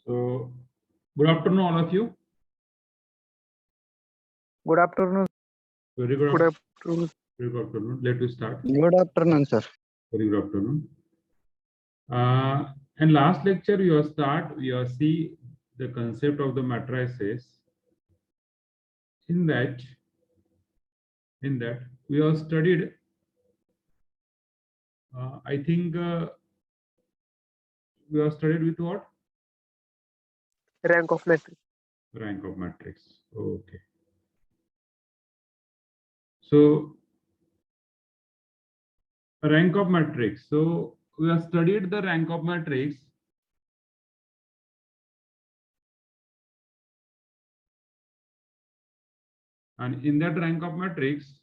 So, good afternoon, all of you. Good afternoon. Very good Good afternoon. afternoon. Very good afternoon. Let us start. Good afternoon, sir. Very good afternoon. And last lecture, we will see the concept of the matrices. In that, we have studied. I think we have studied with what? Rank of matrix. Rank of matrix. Okay. So, rank of matrix. So, we have studied the rank of matrix. And in that rank of matrix,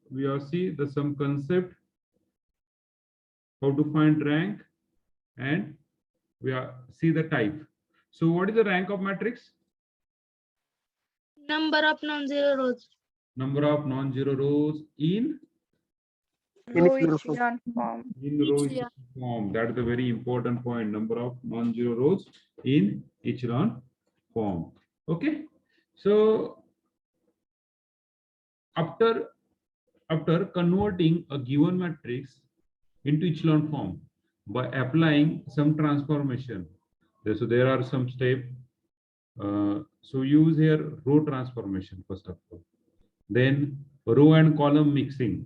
we have see the some concept, how to find rank, and we are see the type. So what is the rank of matrix? Number of non-zero rows. Number of non-zero rows in In Row echelon echelon form. row Echelon. form. That is the very important point. Number of non-zero rows in echelon form. Okay. So after converting a given matrix into echelon form by applying some transformation, so there are some steps. So use here row transformation first of all, then row and column mixing.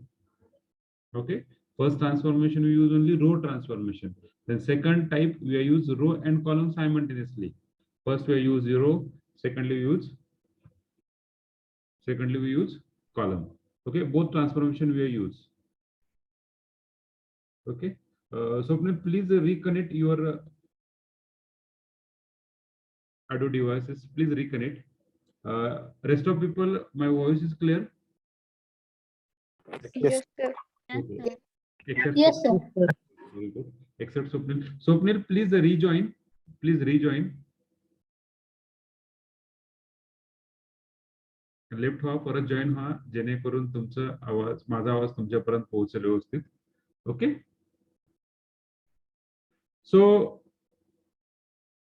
Okay, first transformation we use only row transformation. Then second type we use row and column simultaneously. First we use row, secondly we use column. Okay, both transformation we use. Okay, so please reconnect your Adobe devices. Please reconnect. Rest of people, my voice is clear. Yes, sir. Okay. Except Yes, sir. very good. Except Swapnil. Swapnil, please rejoin. Please rejoin. Left व्हा, परत join व्हा, जेणेकरून तुमचा आवाज, माझा आवाज तुमच्यापर्यंत पोहोचेल व्यवस्थित. Okay. So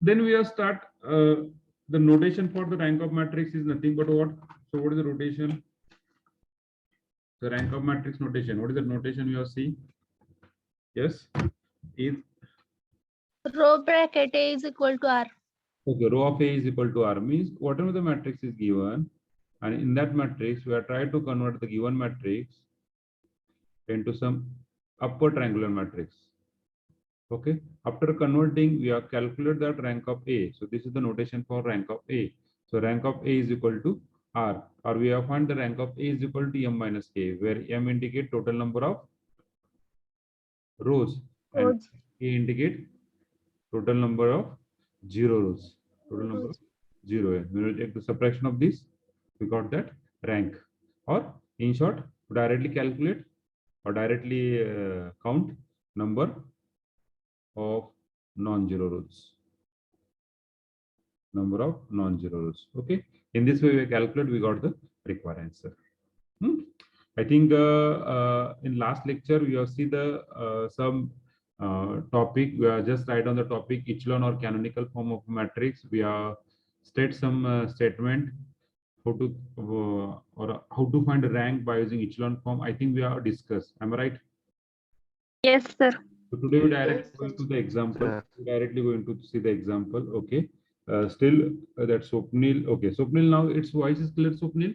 then we will start the notation for the rank of matrix is nothing but what? So what is the notation? The rank of matrix notation. What is the notation you have seen? Yes, is Row bracket A is equal to R. okay. Row of A is equal to R means whatever the matrix is given, and in that matrix we are trying to convert the given matrix into some upper triangular matrix. Okay, after converting we have calculated that rank of A. So this is the notation for rank of A. So rank of A is equal to R, or we have found the rank of A is equal to M minus K, where M indicate total number of rows and K indicate total number of zero rows. Total number of zero. When we take the subtraction of this, we got that rank. Or in short, directly calculate or directly count number of non-zero rows. Number of non-zero rows. Okay. In this way, we calculate. We got the required answer. I think in last lecture we have seen the some topic. We are just write on the topic echelon or canonical form of matrix. We are state some statement how to or how to find a rank by using echelon form. I think we have discussed. Am I right? Yes, sir. So today we directly going to the example. Directly going to see the example. Okay. Still that's Swapnil. Okay, Swapnil, now its voice is clear. Swapnil.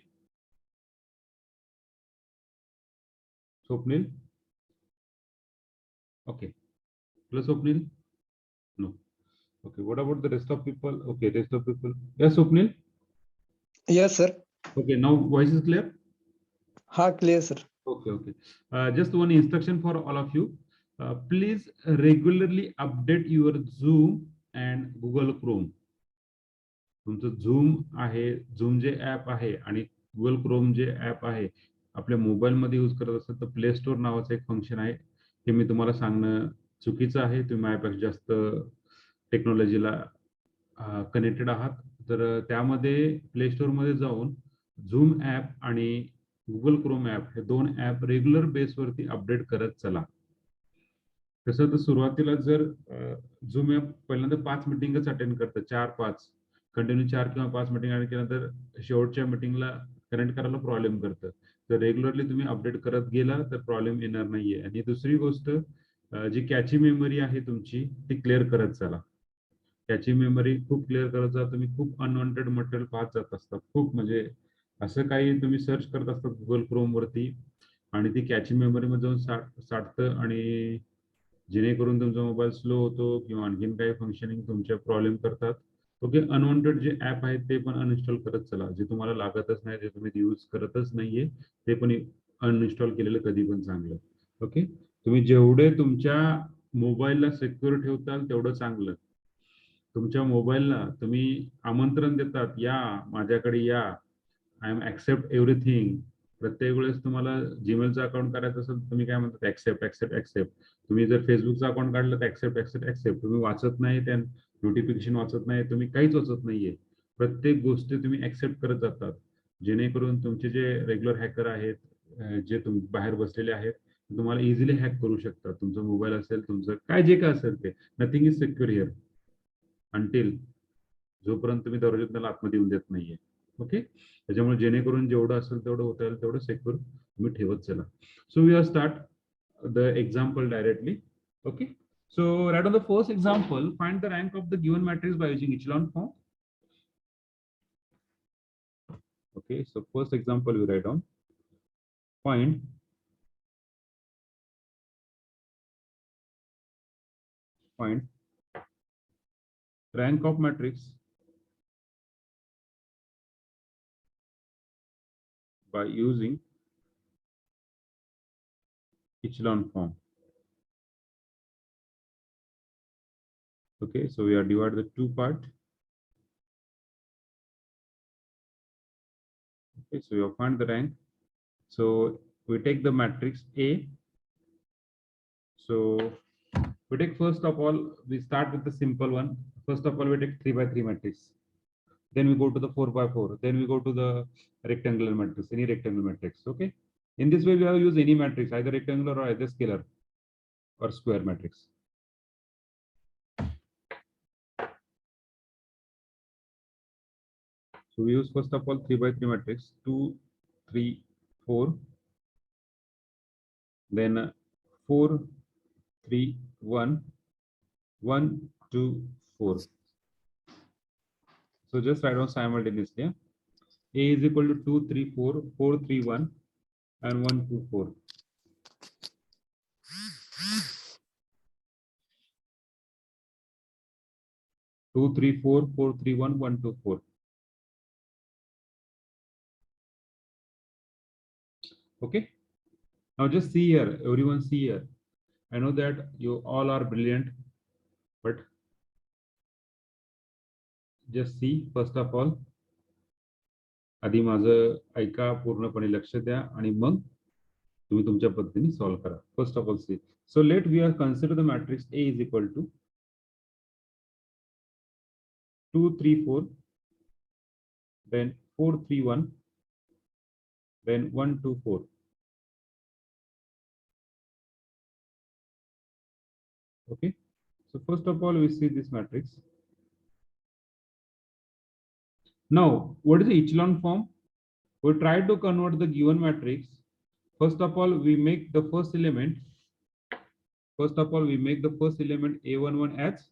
Swapnil. Okay. Plus Swapnil. No. Okay. What about the rest of people? Okay, rest of people. Yes, Swapnil. Yes, sir. Okay. Now voice is clear. Ha, clear, sir. Okay. Okay. Just one instruction for all of you. Please regularly update your Zoom and Google Chrome. तुमचं झूम आहे, झूम जे app आहे आणि Google Chrome जे app आहे आपल्या मोबाईलमध्ये use करत असेल तर प्ले स्टोर नावाचं एक फंक्शन आहे. हे मी तुम्हाला सांगणं चुकीचं आहे. तुम्ही माझ्यापेक्षा जास्त टेक्नॉलॉजीला कनेक्टेड आहात. तर त्यामध्ये प्ले स्टोअरमध्ये जाऊन झूम ऍप आणि गुगल क्रोम ऍप हे दोन ऍप रेग्युलर बेसवरती अपडेट करत चला. तसं तर सुरुवातीला जर झूम ॲप पहिल्यांदा 5 मिटिंगच अटेंड करतं, 4-5 कंटिन्यू 4 किंवा 5 मिटिंग आणि केल्यानंतर शेवटच्या मिटिंगला कनेक्ट करायला प्रॉब्लेम करतं. तर रेग्युलरली तुम्ही अपडेट करत गेला तर प्रॉब्लेम येणार नाहीये. आणि दुसरी गोष्ट, जी कॅची मेमरी आहे तुमची ती क्लिअर करत चला. कॅची मेमरी खूप क्लिअर करत जा. तुम्ही खूप अनवॉन्टेड मटेरियल पाहत जात असतात. खूप म्हणजे असं काही तुम्ही सर्च करत असतात Google Chrome वरती आणि ती कॅची मेमरीमध्ये जाऊन साठतं आणि जेणेकरून तुमचा मोबाईल स्लो होतो किंवा आणखीन काही फंक्शनिंग तुमचे प्रॉब्लेम करतात. ओके, अनवॉन्टेड जे ॲप आहेत ते पण अनइन्स्टॉल करत चला. जे तुम्हाला लागतच नाही, जे तुम्ही यूज करतच नाहीये, ते पण अनइन्स्टॉल केलेलं कधी पण चांगलं. ओके, तुम्ही जेवढे तुमच्या मोबाईलला सिक्युअर ठेवताल तेवढं चांगलं. तुमच्या मोबाईलला तुम्ही आमंत्रण देतात, या माझ्याकडे या, आय एम ऍक्सेप्ट एव्हरीथिंग. प्रत्येक वेळेस तुम्हाला जीमेलचं अकाउंट करायचं असेल तुम्ही काय म्हणतात, ऍक्सेप्ट ऍक्सेप्ट ऍक्सेप्ट. तुम्ही जर फेसबुकचं अकाउंट काढलं तर ऍक्सेप्ट ऍक्सेप्ट ऍक्सेप्ट. तुम्ही वाचत नाही, त्या नोटिफिकेशन वाचत नाही, तुम्ही काहीच वाचत नाहीये. प्रत्येक गोष्ट तुम्ही ऍक्सेप्ट करत जातात, जेणेकरून तुमचे जे रेग्युलर हॅकर आहेत, जे बाहेर बसलेले आहेत, तुम्हाला इझिली हॅक करू शकतात. तुमचा मोबाईल असेल, तुमचं काय जे काय असेल ते, nothing is secure here until जोपर्यंत तुम्ही दरवाज्यात आतमध्ये येऊन देत नाहीये. ओके, त्याच्यामुळे जेणेकरून जेवढं असेल तेवढं होता येईल तेवढं सेक्युअर तुम्ही ठेवत चला. So we are start the example directly. Okay, so right on the first example, find the rank of the given matrix by using echelon form. Okay, so first example we write down, find rank of matrix by using echelon form. Okay, so we are divided the two part. Okay, so we have find the rank. So we take the matrix A. So we take, first of all, we start with the simple one. First of all, we take 3 by 3 matrix. Then we go to the 4 by 4. Then we go to the rectangular matrix, any rectangular matrix. Okay. In this way, we have used any matrix, either rectangular or either scalar or square matrix. So we use first of all 3 by 3 matrix, 2, 3, 4. Then 4, 3, 1, 1, 2, 4. So just write down simultaneously. A is equal to 2, 3, 4, 4, 3, 1, and 1, 2, 4. Two, 3, 4, 4, 3, 1, 1, 2, 4. Okay. Now just see here, everyone see here. I know that you all are brilliant, but just see first of all. आधी माझं ऐका, पूर्णपणे लक्ष द्या आणि मग तुम्ही तुमच्या पद्धतीने सॉल्व्ह करा. First of all see, so let we are consider the matrix A is equal to 2, 3, 4, then 4, 3, 1, then 1, 2, 4. Okay, so first of all we see this matrix. Now what is the echelon form? We try to convert the given matrix. First of all we make the first element. First of all we make the first element A11 as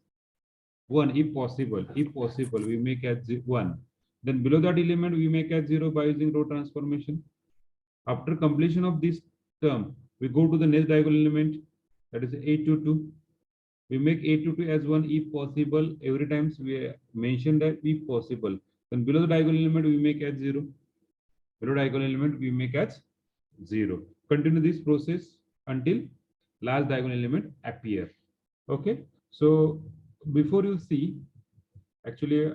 1 if possible. If possible, we make as 1. Then below that element, we make as 0 by using row transformation. After completion of this term, we go to the next diagonal element, that is A22. We make A22 as 1 if possible. Every time we mention that if possible. Then below the diagonal element, we make as 0. Below diagonal element, we make as 0. Continue this process until last diagonal element appear. Okay, so before you see, actually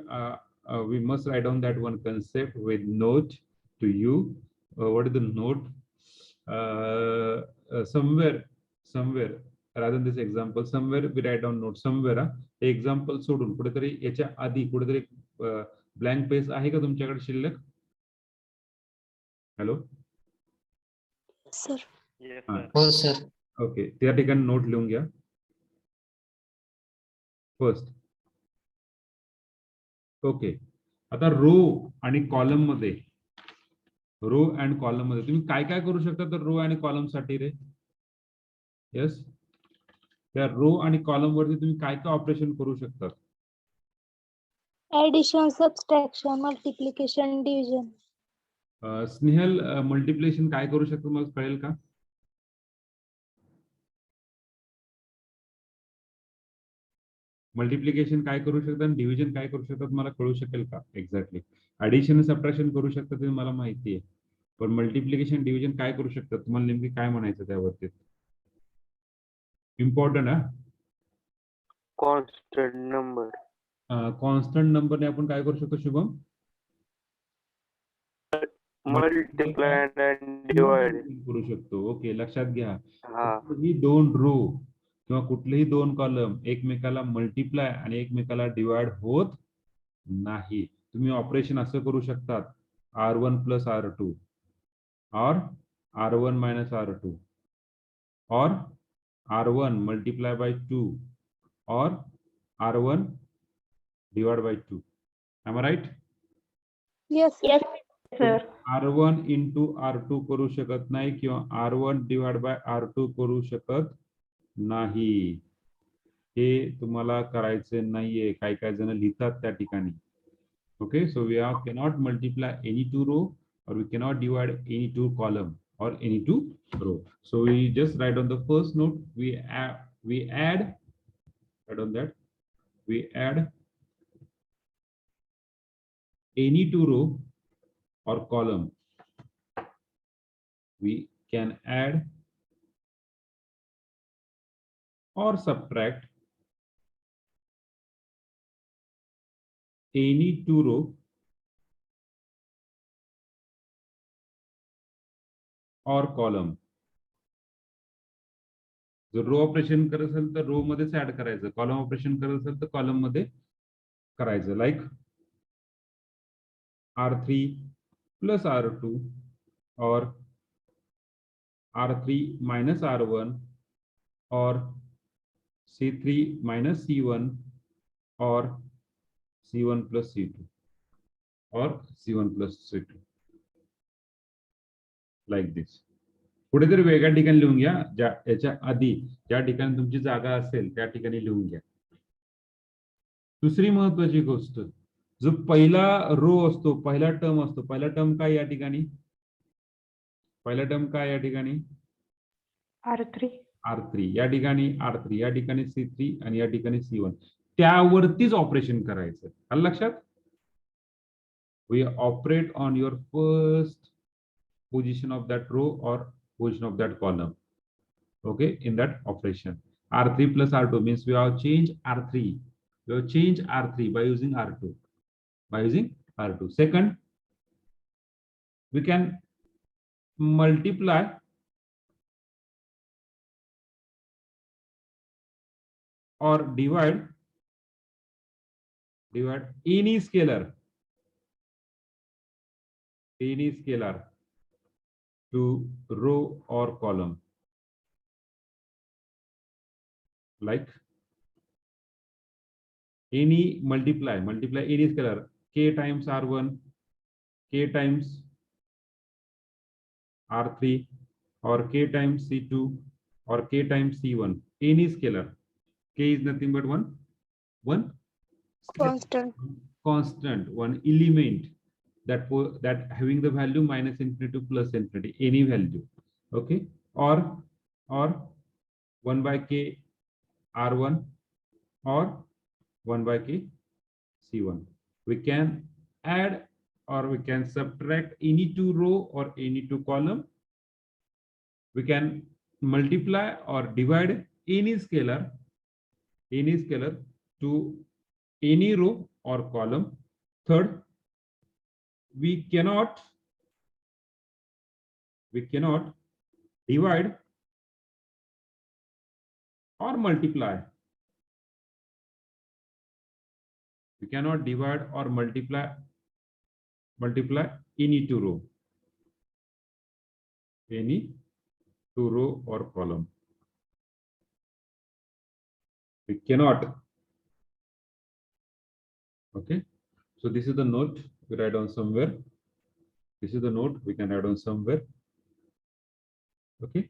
we must write down that one concept with note to you. What is the note? Somewhere rather than this example, somewhere we write down note. Somewhere example सोडून कुठेतरी याच्या आधी कुठेतरी blank page आहे का तुमच्याकडे शिल्लक? Hello sir. हो सर. ओके, त्या ठिकाणी नोट लिहून घ्या. फर्स्ट. ओके. आता रो आणि कॉलम मध्ये रो अँड कॉलम मध्ये तुम्ही काय काय करू शकता तर रो आणि कॉलम साठी रे? यस, त्या रो आणि कॉलम वरती तुम्ही काय काय ऑपरेशन करू शकतात? Addition, subtraction, multiplication, division. Snehal, multiplication काय करू शकतो मला कळेल का? मल्टिप्लिकेशन काय करू शकतात आणि डिव्हिजन काय करू शकतात मला कळू शकेल का? एक्झॅक्टली. ऍडिशन सबट्रॅक्शन करू शकतात ते मला माहिती आहे, पण मल्टिप्लिकेशन डिव्हिजन काय करू शकतात तुम्हाला नेमकी काय म्हणायचं त्यावरती? इम्पॉर्टंट आहे. Constant number. कॉन्स्टंट नंबरने आपण काय करू शकतो शुभम? Multiply and divide. करू शकतो. ओके, लक्षात घ्या. हा. कुठलेही दोन रो किंवा कुठलेही दोन कॉलम एकमेकाला मल्टिप्लाय आणि एकमेकाला डिवाइड होत नाही. तुम्ही ऑपरेशन असं करू शकतात, R1 प्लस R2 और R1 माइनस R2 और R1 मल्टीप्लाई बाय 2 और R1 divide by 2. Am I right? Yes, Yes, sir. R1 into R2 करू शकत नाही किंवा R1 डिवाइड बाय R2 करू शकत नाही. हे तुम्हाला करायचे नाहीये, काही काही जण लिहितात त्या ठिकाणी. Okay, so we cannot multiply any two row or we cannot divide any two column or any two row. So we just write on the first note, we add write on that, we add any two row or column. We can add or subtract any two row or column. जर row operation करत असेल तर रो मध्येच add करायचं, column operation करत असेल तर column मध्ये करायचं. लाईक R3 प्लस R2 और R3 माइनस R1 और C3 माइनस C1 और C1 प्लस C2 और C1 plus C2, like this. कुठेतरी वेगळ्या ठिकाणी लिहून घ्या, याच्या आधी ज्या ठिकाणी तुमची जागा असेल त्या ठिकाणी लिहून घ्या. दुसरी महत्वाची गोष्ट, जो पहिला रो असतो, पहिला टर्म असतो, पहिला टर्म काय या ठिकाणी? पहिला टर्म काय या ठिकाणी? R3. R3 या ठिकाणी, R3 या ठिकाणी C3 आणि या ठिकाणी C1, त्यावरतीच ऑपरेशन करायचं. आलं लक्षात? We operate on your first position of that row or position of that column. Okay, in that operation R3 plus R2 means we have changed R3, we have changed R3 by using R2, by using R2. Second, we can multiply or divide any scalar to row or column, like any multiply any scalar, k times R1, k times R3 or k times C2 or k times C1, any scalar. K is nothing but one constant, one element that having the value minus infinity to plus infinity, any value. Okay, or 1 by k R1 or 1 by k C1. We can add or we can subtract any two row or any two column. We can multiply or divide any scalar to any row or column. Third, we cannot divide or multiply. We cannot divide or multiply any two row or column. We cannot Okay, so this is the note we write down somewhere. This is the note we can write down somewhere. Okay.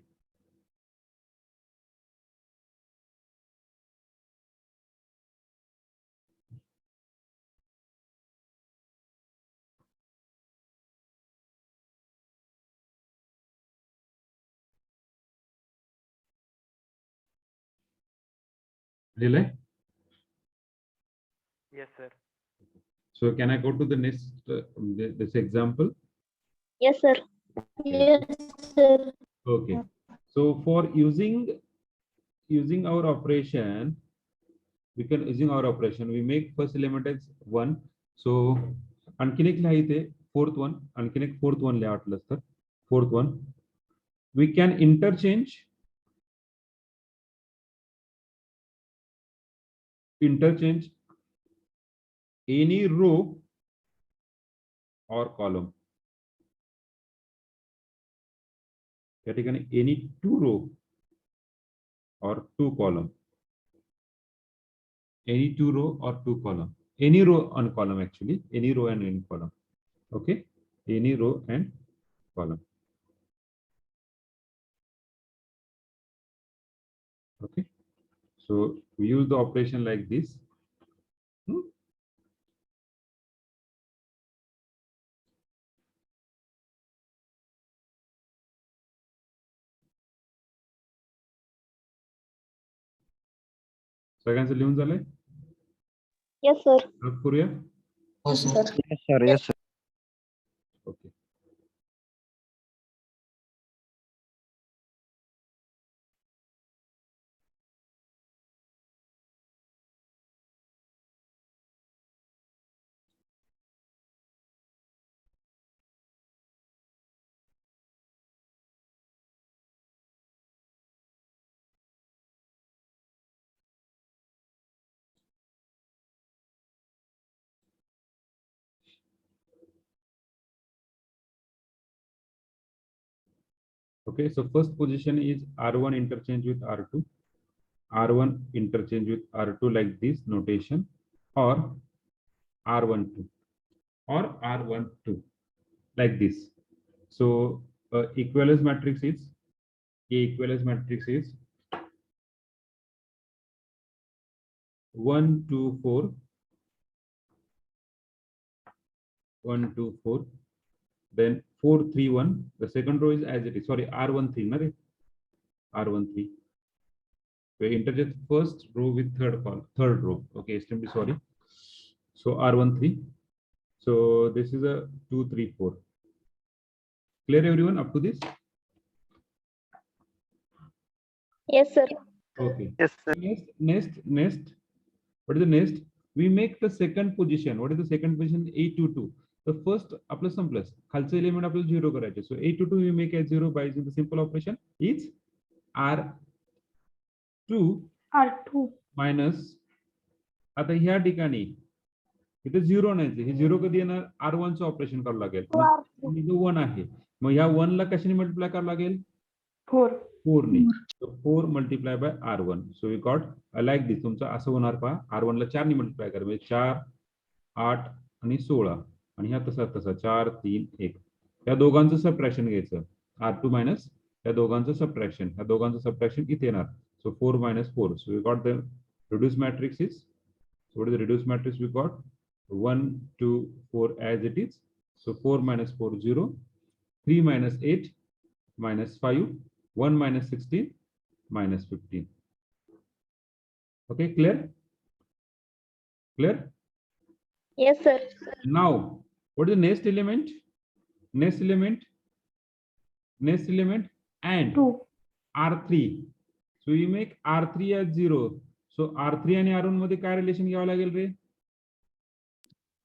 Relay. Yes, sir. So can I go to the next this example? Yes, sir. Yes, sir. Okay. So for using our operation, we make first element as 1. So आणखीन एक लिहा इथे fourth one, आणखीन एक fourth one लिहा वाटलं तर fourth one. We can interchange any row or column. त्या ठिकाणी any two row or two column. Any two row or two column. Any row and column actually. Any row and any column. Okay. Any row and column. Okay. So we use the operation like this. सगळ्यांचं लिहून झालंय? Yes, sir. मग करूया. Yes, sir. Yes, sir. Yes, sir. Okay. Okay, so first position is R1 interchange with R2. R1 interchange with R2 like this notation, or R12 or R12 like this. So equivalence matrix is A equivalence matrix is 1 2 4 1 2 4, then 4 3 1. The second row is as it is. Sorry, R13, not R13. We interchange first row with third row. Okay, extremely sorry. So R13. So this is a 2 3 4. Clear everyone up to this? Yes, sir. Okay. Yes, sir. Next. What is the next? We make the second position. What is the second position? A22. The first plus some plus. खालचे element आपल्याला 0 करायचे. So A22 we make as 0 by using the simple operation. It's R2 R2. minus. आता ह्या ठिकाणी इथे 0 नाही, हे 0 कधी येणार? R1 चं ऑपरेशन करावं लागेल. इथे 1 आहे. मग ह्या 1 ला कशाने मल्टिप्लाय करावं लागेल? 4. 4 ने. So 4 multiply by R1. So we got like this. तुमचं असं होणार पहा. R1 ला 4 ने मल्टिप्लाय करा म्हणजे 4 8 आणि 16 आणि ह्या तसा 4 3 1. या दोघांचं सबट्रॅक्शन घ्यायचं. R2 मायनस या दोघांचं सबट्रॅक्शन. या दोघांचं सबट्रॅक्शन इथे येणार. So 4 minus 4. So we got the reduced matrix is, so what is the reduced matrix we got? 1 2 4 as it is. So 4 minus 4 0, 3 minus 8 minus 5, 1 minus 16 minus 15. Okay, clear? Clear? Yes, sir. Now, what is the next element? Next element and 2. R3. So you make R3 as 0. So R3 आणि R1 मध्ये काय relation घ्यावं लागेल रे?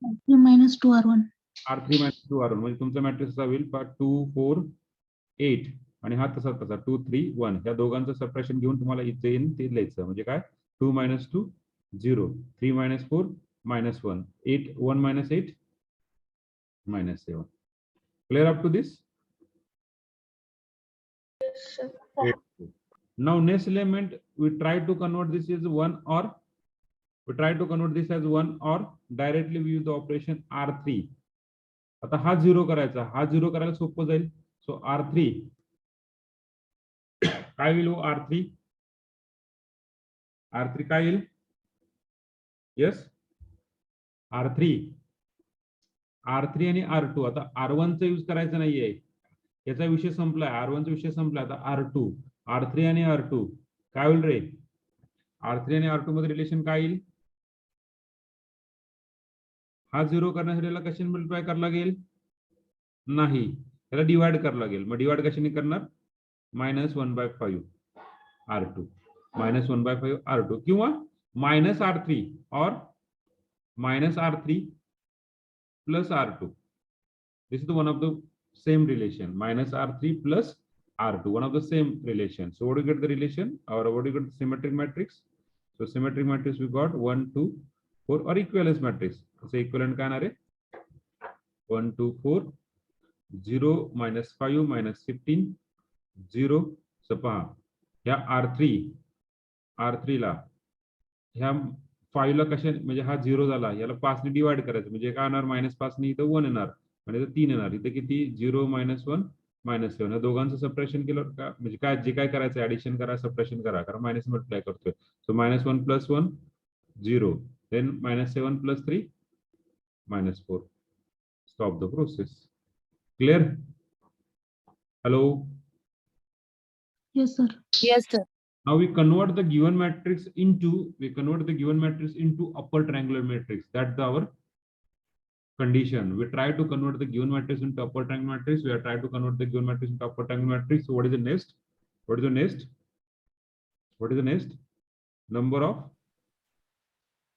R3 minus 2R1. R3 minus 2R1 म्हणजे तुमचा matrix असा होईल 2 4 8 आणि हा तसा 2 3 1. या दोघांचं सबट्रॅक्शन घेऊन तुम्हाला इथे येईल ते लिहायचं म्हणजे काय? 2 minus 2 0, 3 minus 4 minus 1, 8 1 minus 8 minus 7. Clear up to this? Yes, sir. Now next element we try to convert this is 1 or we try to convert this as 1 or directly we use the operation R3. आता हा 0 करायचा, हा 0 करायला सोपं जाईल. सो R3 काय होईल R3? R3 काय येईल? यस R3 आणि R2. आता R1 चा यूज करायचा नाहीये, याचा विषय संपलाय. R1 चा विषय संपला. आता R2, R3 आणि R2 काय होईल रे? R3 आणि R2 मध्ये रिलेशन काय येईल? हा 0 करण्यासाठी याला कशाने मल्टिप्लाय करावं लागेल? नाही, त्याला डिवाइड करावं लागेल. मग डिवाइड कशाने करणार? -1/5 R2 -1/5 R2 किंवा -R3 or -R3 plus R2. This is the one of the same relation. -R3 plus R2, one of the same relation. So what do you get the relation, or what do you get the symmetric matrix? So symmetric matrix we got 1 2 4 or equivalence matrix. So equivalent काय आहे? 1 2 4 0 -5 -15 0. So पहा ह्या R3 ला ह्या 5 ला कशा म्हणजे हा 0 झाला, याला 5 ने डिवाइड करायचं म्हणजे काय येणार? -5 ने इथं 1 येणार आणि इथं 3 येणार. इथे किती? 0 -1 -7. या दोघांचं सबट्रॅक्शन केलं का म्हणजे काय जे काय करायचं ऍडिशन करा, सबट्रॅक्शन करा, कारण मायनस मल्टिप्लाय करतोय. सो -1 + 1 0, देन -7 + 3 -4. Stop the process. Clear? Hello. Yes, sir. Yes, sir. Now we convert the given matrix into upper triangular matrix. That's our condition. We try to convert the given matrix into upper triangular matrix. We are trying to convert the given matrix into upper triangular matrix. So what is the next? What is the next? What is the next? Number of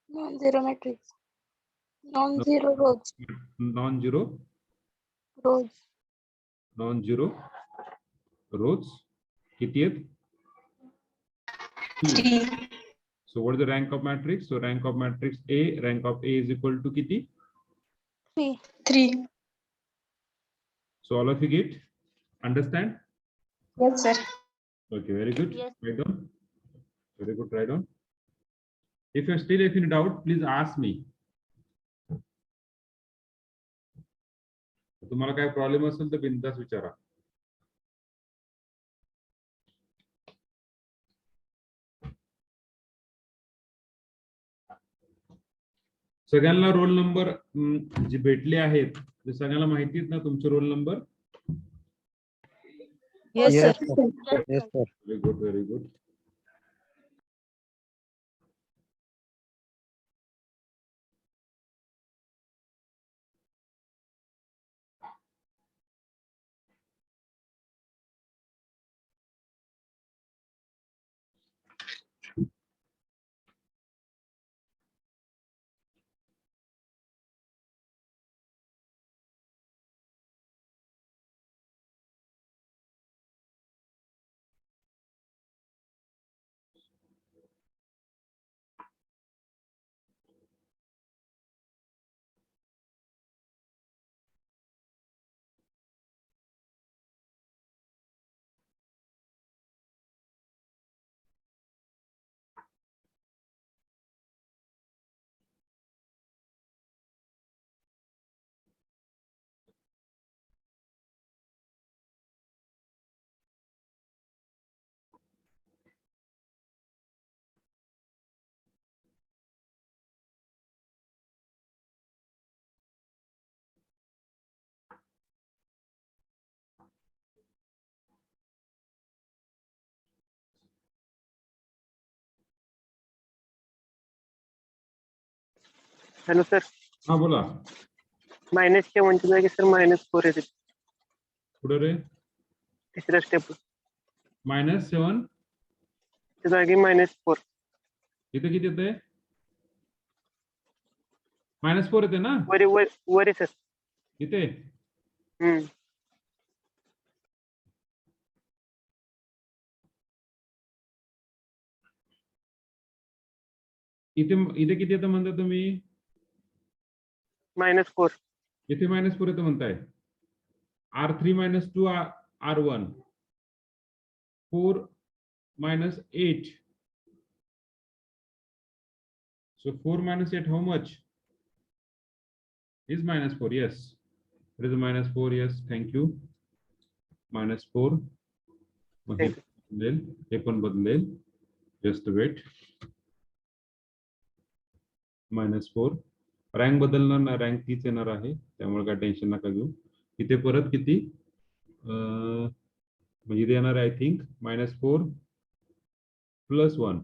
Non-zero matrix. Non-zero rows. non-zero Rows. non-zero rows. किती आहेत? 3. So what is the rank of matrix? So rank of matrix A, rank of A is equal to किती? 3. 3. So all of you get? Understand? Yes, sir. Okay, very good. Yes. Write down. Very good. Write down. If you're still in doubt, please ask me. तुम्हाला काय problem असेल तर बिनधास्त विचारा. सगळ्यांना roll number जे भेटले आहेत ते सगळ्यांना माहिती आहेत ना तुमचे roll number? Yes, sir. Yes, sir. Very good, very good. Hello sir. हा बोला. -7 च्या जागी सर -4 येते पुढे रे. तिसऱ्या स्टेप -7 च्या जागी -4. इथे किती येते? -4 येते ना वर आहे सर. इथे इथे किती येतं म्हणता तुम्ही? -4. इथे -4 येतं म्हणताय. R3 - 2 R1 4 - 8. So 4 minus 8, how much? Is minus 4, yes. It is a minus 4, yes. Thank you. Minus 4. Mug hey Thank बदलेल, हे पण बदलेल. Just wait. -4. रँक बदलणार ना, रँक तीच येणार आहे, त्यामुळे काय टेन्शन नका घेऊ. इथे परत किती म्हणजे इथे येणार I think -4 + 1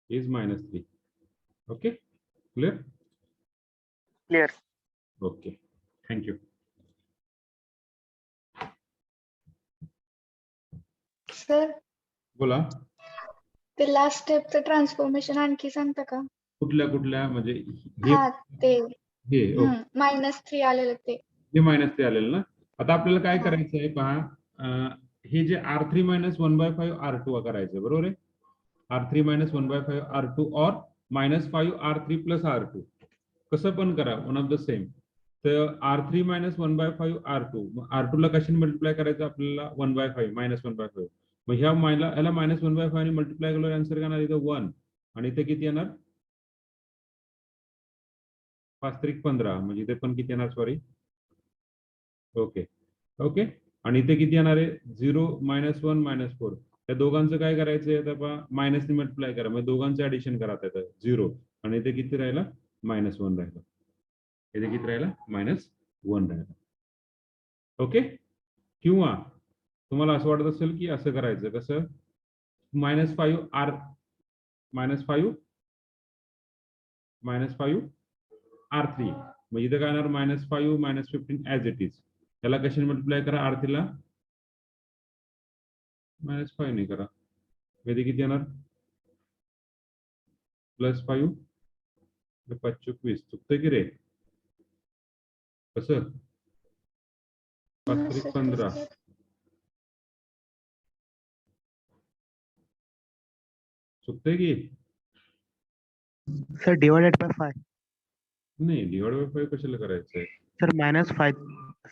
is -3. Okay, clear? clear. Okay, thank you. Sir बोला. ते लास्ट स्टेपचं ट्रान्सफॉर्मेशन आणखी सांगता का? कुठल्या म्हणजे हे हा ते हे -3 आलेलं ते. हे -3 आलेलं ना. आता आपल्याला काय हा. करायचं आहे पहा, हे जे R3 - 1/5 R2 करायचं, बरोबर आहे. R3 - 1/5 R2 और -5 R3 + R2 कसं पण करा, वन ऑफ द सेम. तर R3 - 1/5 R2, R2 ला कशाने मल्टिप्लाय करायचं आपल्याला? 1/5 -1/5. मग ह्या याला -1/5 ने मल्टिप्लाय केल्यावर आन्सर येणार इथं 1 आणि इथे किती येणार? 5 त्रिक 15, म्हणजे इथे पण किती येणार? Sorry, okay okay. आणि इथे किती येणार आहे? 0 -1 -4. त्या दोघांचं काय करायचं आहे आता पहा, मायनसने मल्टिप्लाय करा, म्हणजे दोघांचं ऍडिशन करा. त्याचं 0 आणि इथे किती राहिला? -1 राहिला. इथे किती राहिला? -1 राहिला. ओके. किंवा तुम्हाला असं वाटत असेल की असं करायचं, कसं? -5 R3, म्हणजे इथे काय येणार? -5 -15 ॲज इट इज. त्याला कशाने मल्टिप्लाय करा? R3 ला -5 ने करा. इथे किती येणार? +5 5 × 20. चुकतंय की रे? कसं? 5 त्रिक 15. चुकतंय की? Sir divided by 5. नाही, डिवाइड बाय 5 कशाला करायचंय? Sir -5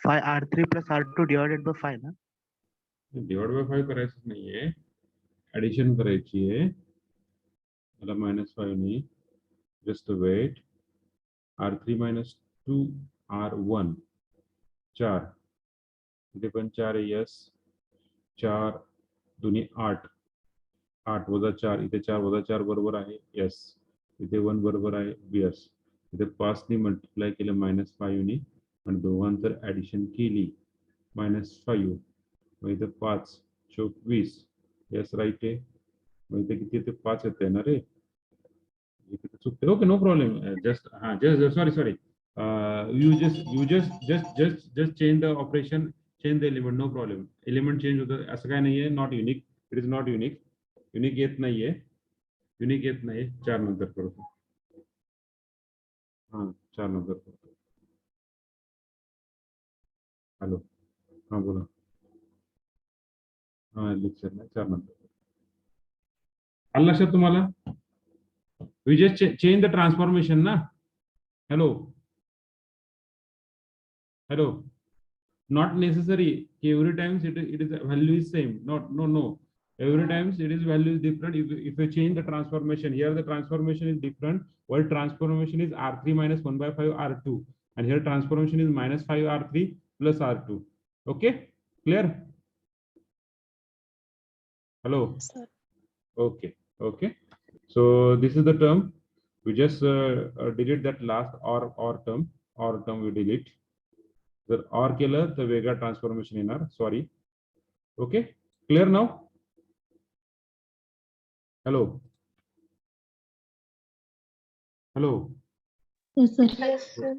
R3 + R2 divided by 5 ना. डिवाइड बाय 5 करायचं नाहीये, ऍडिशन करायची आहे. मला -5 ने जस्ट वेट. R3 - 2 R1 4. इथे पण 4 आहे, यस. 4 दुनी 8. 8 - 4, इथे 4 - 4 बरोबर आहे, यस. इथे 1 बरोबर आहे, यस. इथे 5 ने मल्टिप्लाय केलं -5 ने आणि दोघांचं ऍडिशन केली -5. मग इथे 5 × 20, यस, राईट आहे. मग इथे किती येते? 5 येते ना रे. इथे चुकते. Okay, no problem. Just sorry. You just change the operation, change the element, no problem. Element change होतं, असं काय नाहीये. Not unique, it is not unique. Unique येत नाहीये, 4 नंतर करतो. हा, 4 नंतर करतो. हॅलो, हा बोला. हा, लेक्चर नाही, 4 नंतर. आलं लक्षात तुम्हाला? We just change the transformation ना. Hello. Not necessary every times it is value is same. No. Every times it is value is different. If you change the transformation, here the transformation is different. While transformation is R3 - 1/5 R2, and here transformation is -5 R3 + R2. Okay, clear? Hello. Sir. Okay. So this is the term. We just delete that last or term. We delete. जर or केलं तर वेगळा transformation येणार. Sorry. Okay, clear now? Hello. Yes, sir. Yes, sir.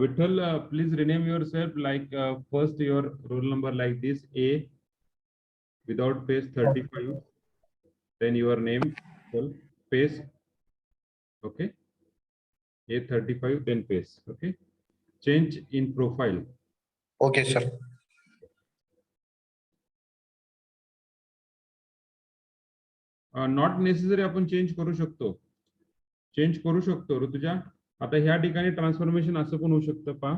Vittal, please rename yourself like first your roll number like this, A without space 35, then your name, space, okay, A35, then space, okay. Change in profile. Okay, sir. Not necessary आपण change करू शकतो ऋतुजा. आता ह्या ठिकाणी transformation असं पण होऊ शकतं पहा.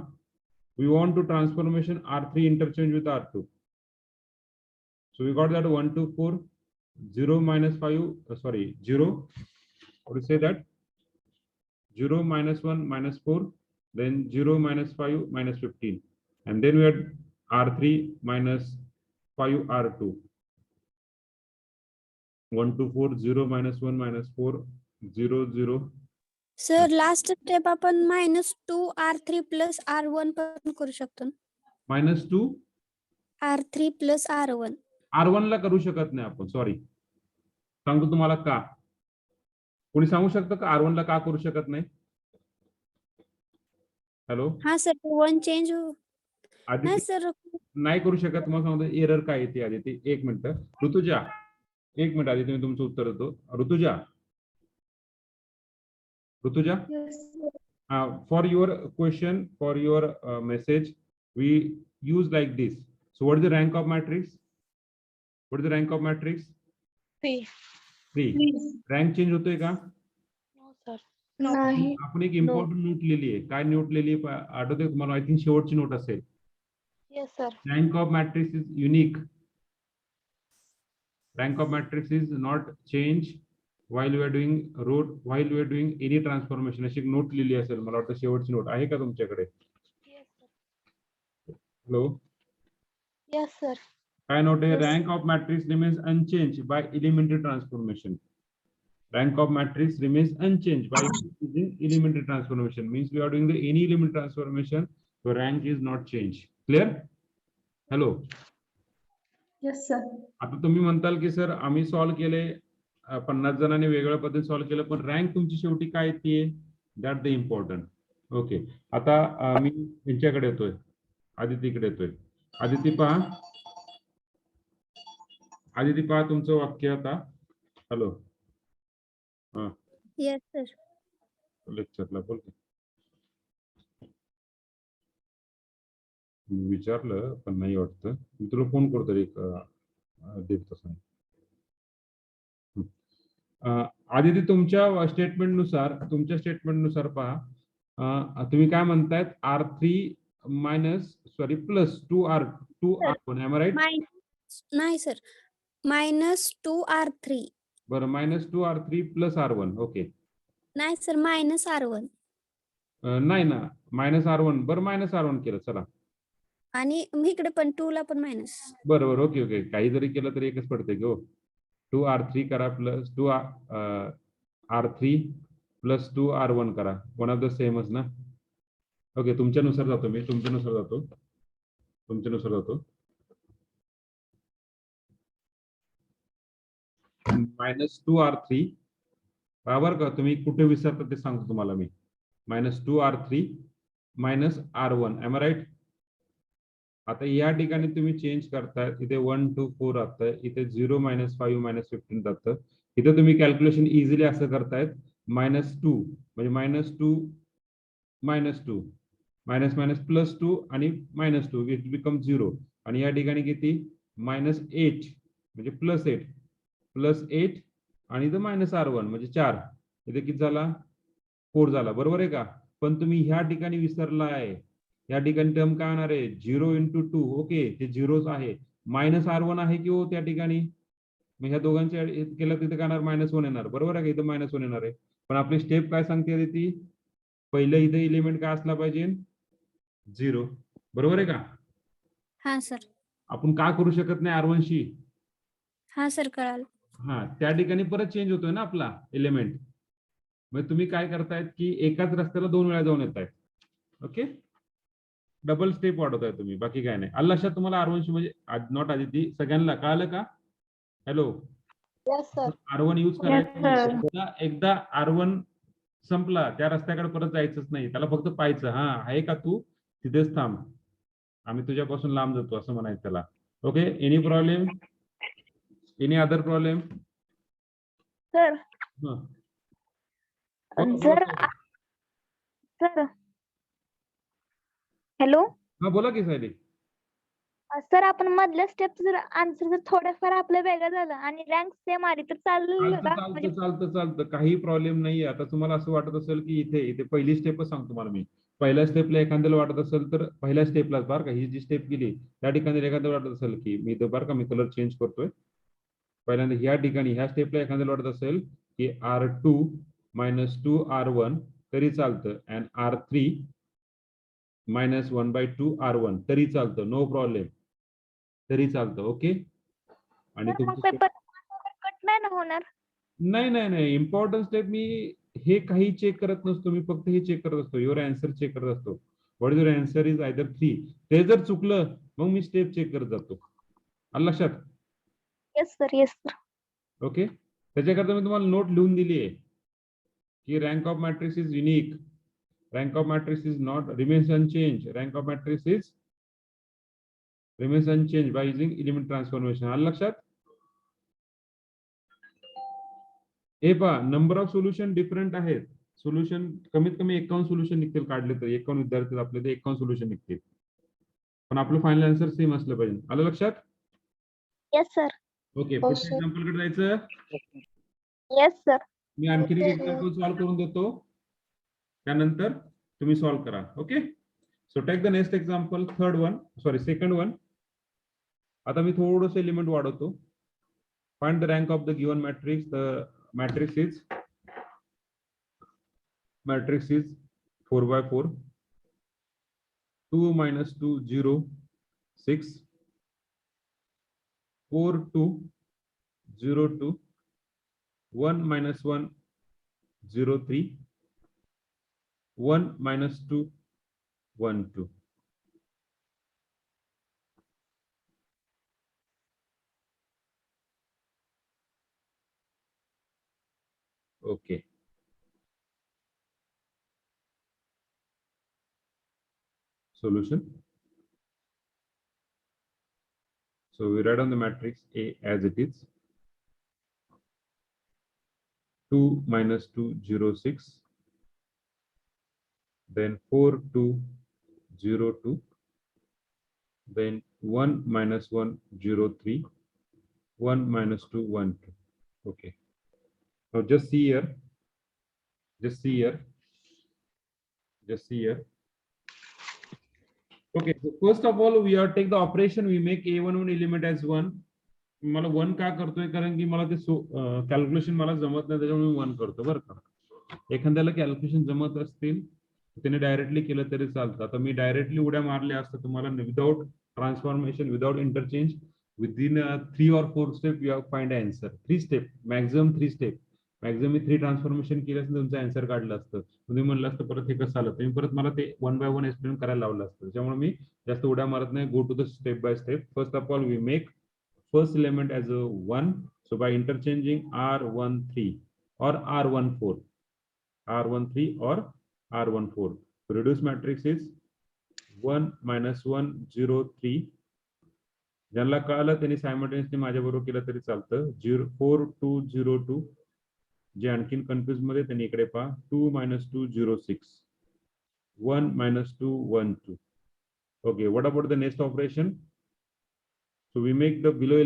We want to transformation R3 interchange with R2. So we got that 1 to 4, 0 minus 5, sorry, 0. What do you say that? 0 minus 1 minus 4, then 0 minus 5 minus 15. And then we had R3 minus 5 R2. 1 to 4, 0 minus 1 minus 4, 0, 0. Sir last step आपण -2 R3 plus R1 पण करू शकतो ना. Minus 2 R3 plus R1. R1 ला करू शकत नाही आपण, sorry. सांगतो तुम्हाला का. कोणी सांगू शकतं का R1 ला का करू शकत नाही? हॅलो, हा सर 1 चेंज नाही आदिती सर. नाही करू शकत. मग सांगतो एरर काय येते आदिती. एक मिनिट ऋतुजा, एक मिनिट आदिती, मी तुमचं उत्तर देतो. Rutuja, Rutuja, for your question, for your message, we use like this. So what is the rank of matrix? What is the rank of matrix? 3. 3. Rank change होतोय का? No, sir. नाही. आपण एक इम्पॉर्टंट नोट लिहिली आहे. काय नोट लिहिली आहे आठवते तुम्हाला? आय थिंक शेवटची नोट असेल. Yes, sir. Rank of matrix is unique. Rank of matrix is not change while we are doing while we are doing any transformation. अशी एक नोट लिहिली असेल, मला वाटतं शेवटची नोट आहे का तुमच्याकडे? Yes, sir. Hello, Yes, sir. काय नोट आहे? Yes. Rank of matrix remains unchanged by elementary transformation. Rank of matrix remains unchanged by using elementary transformation. Means we are doing the any elementary transformation, the rank is not changed. Clear? Hello. Yes, sir. आता तुम्ही म्हणताल की sir आम्ही solve केले, 50 जणांनी वेगळ्या पद्धतीने solve केलं, पण रँक तुमची शेवटी काय येते? That the important. ओके, आता मी यांच्याकडे येतोय, आदितीकडे येतोय. आदिती पहा, आदिती पहा तुमचं वाक्य आता. हॅलो, हा येस सर. लेक्चरला बोल. विचारलं पण नाही वाटतं. मी तुला फोन करतो एक 1.5 तासाने. आदिती, तुमच्या स्टेटमेंटनुसार पहा, तुम्ही काय म्हणतायत? R3 minus sorry plus 2R1. I'm right? नाही सर, -2R3. बरं, -2R3 प्लस R1. ओके. नाही सर, -R1. नाही ना, -R1. बरं, -R1 केलं, चला. आणि इकडे पण 2 ला पण मायनस. बरोबर, ओके ओके. काही जरी केलं तरी एकच पडते की हो. 2R3 करा प्लस 2R3 प्लस 2R1 करा. वन ऑफ द सेमच ना. ओके, तुमच्यानुसार जातो मी, तुमच्यानुसार जातो. -2R3 बरोबर का? तुम्ही कुठे विसरता ते सांगतो तुम्हाला मी. -2R3 minus R1. M right? आता या ठिकाणी तुम्ही चेंज करताय. इथे 1 to 4 राहतंय, इथे 0 minus 5 minus 15 राहतं. इथे तुम्ही कॅल्क्युलेशन इझिली असं करतायत. -2 म्हणजे -2 -2 मायनस मायनस +2 आणि -2 इट बिकम 0. आणि या ठिकाणी किती? -8 म्हणजे +8 आणि इथं -R1 म्हणजे 4. इथे किती झाला? 4 झाला. बरोबर आहे का? पण तुम्ही ह्या ठिकाणी विसरला आहे. या ठिकाणी टर्म काय होणार आहे? 0 × 2. ओके, ते 0च आहे. -R1 आहे की हो त्या ठिकाणी? मग ह्या दोघांच्या केलं तिथे काय होणार? -1 येणार. बरोबर आहे का? इथं -1 येणार आहे. पण आपली स्टेप काय सांगते ती? पहिलं इथे एलिमेंट काय असला पाहिजे? 0. बरोबर आहे का? हा सर. आपण का करू शकत नाही R1 शी? हा सर, कळालं. हा, त्या ठिकाणी परत चेंज होतोय ना आपला एलिमेंट. मग तुम्ही काय करतायत की एकाच रस्त्याला 2 वेळा जाऊन येतायत. ओके, डबल स्टेप वाढवताय तुम्ही, बाकी काय नाही. लक्षात तुम्हाला R1 शी म्हणजे नॉट आदिती, सगळ्यांना कळालं का? Hello, Yes, sir. R1 use Yes, sir. करायचं. एकदा R1 संपला, त्या रस्त्याकडे परत जायचंच नाही. त्याला फक्त पाहायचं, हा आहे का तू? तिथेच थांब, आम्ही तुझ्यापासून लांब जातो असं म्हणायचं त्याला. Okay, any problem? Any other problem? Sir sir hello. हा, बोला की सायली. सर, आपण मधल्या स्टेप जर आन्सर जर थोडंफार आपलं वेगळं झालं आणि रँक सेम आली तर चालेल का? म्हणजे चालतं काही प्रॉब्लेम नाहीये. आता तुम्हाला असं वाटत असेल की इथे पहिली स्टेपच सांगतो तुम्हाला मी. पहिल्या स्टेपला एखाद्याला वाटत असेल तर पहिल्या स्टेपला बरं का, ही जी स्टेप केली त्या ठिकाणी एखाद्याला वाटत असेल की मी इथं बरं का मी कलर चेंज करतोय. पहिल्यांदा ह्या ठिकाणी ह्या स्टेपला एखाद्याला वाटत असेल की R2 - 2R1 तरी चालतं अँड R3 - 1/2 R1 तरी चालतं, नो प्रॉब्लेम, तरी चालतं. ओके. आणि सर मग तुमचं पेपर कट नाही ना होणार? नाही नाही नाही, इम्पॉर्टंट स्टेप मी हे काही चेक करत नसतो, मी फक्त हे चेक करत असतो, युअर आन्सर चेक करत असतो. What is your answer is either 3. ते जर चुकलं मग मी स्टेप चेक करत जातो. आलं लक्षात? Yes sir, yes sir. Okay. त्याच्याकरता मी तुम्हाला नोट लिहून दिली आहे की rank of matrix is unique, rank of matrix is not remains unchange, rank of matrix is remains unchange by using element transformation. आलं लक्षात? हे पहा, नंबर ऑफ सोल्युशन डिफरंट आहेत. सोल्युशन कमीत कमी 51 सोल्युशन निघतील काढले तर, 51 विद्यार्थी आपले ते 51 सोल्युशन निघतील, पण आपलं फायनल आन्सर सेम असलं पाहिजे. आलं लक्षात? Yes sir. ओके. हो, पुढच्या sir. एक्झाम्पल कडे जायचं. Yes sir. मी आणखीन एक Okay, एक्झाम्पल सॉल्व्ह करून देतो, त्यानंतर तुम्ही सॉल्व्ह करा. Okay. So take the next example, second one. आता मी थोडंसं एलिमेंट वाढवतो. Find the rank of the given matrix. The matrix is 4x4, 2 - 2 0 6, 4 2 0 2, 1 - 1 0 3, 1 - 2 1 2. Okay. Solution. So we write on the matrix A as it is. 2 - 2 0 6, then 4 2 0 2, then 1 - 1 0 3, 1 - 2 1 2. Okay. Now just see here. Okay. So first of all, we are take the operation. We make A11 element as 1. मला 1 का करतोय, कारण की मला ते calculation मला जमत नाही, त्याच्यामुळे मी 1 करतो बरं का. एखाद्याला कॅल्क्युलेशन जमत असतील त्याने डायरेक्टली केलं तरी चालतं. आता मी डायरेक्टली उड्या मारल्या असतं तुम्हाला, without transformation, without interchange, within 3 or 4 step you have find answer. 3 step maximum, 3 step maximum. Me 3 transformation केलं असतं तुमचं आन्सर काढलं असतं. तुम्ही म्हणलं असतं परत हे कसं आलं, तुम्ही परत मला ते 1 by 1 एक्सप्लेन करायला लावलं असतं. त्याच्यामुळे मी जास्त उड्या मारत नाही. Go to the step by step. First of all we make first element as a 1. So by interchanging R13 or R14, R13 or R14, reduced matrix is 1 - 1 0 3. ज्यांना कळलं त्यांनी सायमल्टेनियसली माझ्याबरोबर केलं तरी चालतं. 4 2 0 2. जे आणखीन कन्फ्युज मध्ये त्यांनी इकडे पहा. 2 - 2 0 6, 1 - 2 1 2. Okay, what about the next operation? So we make the below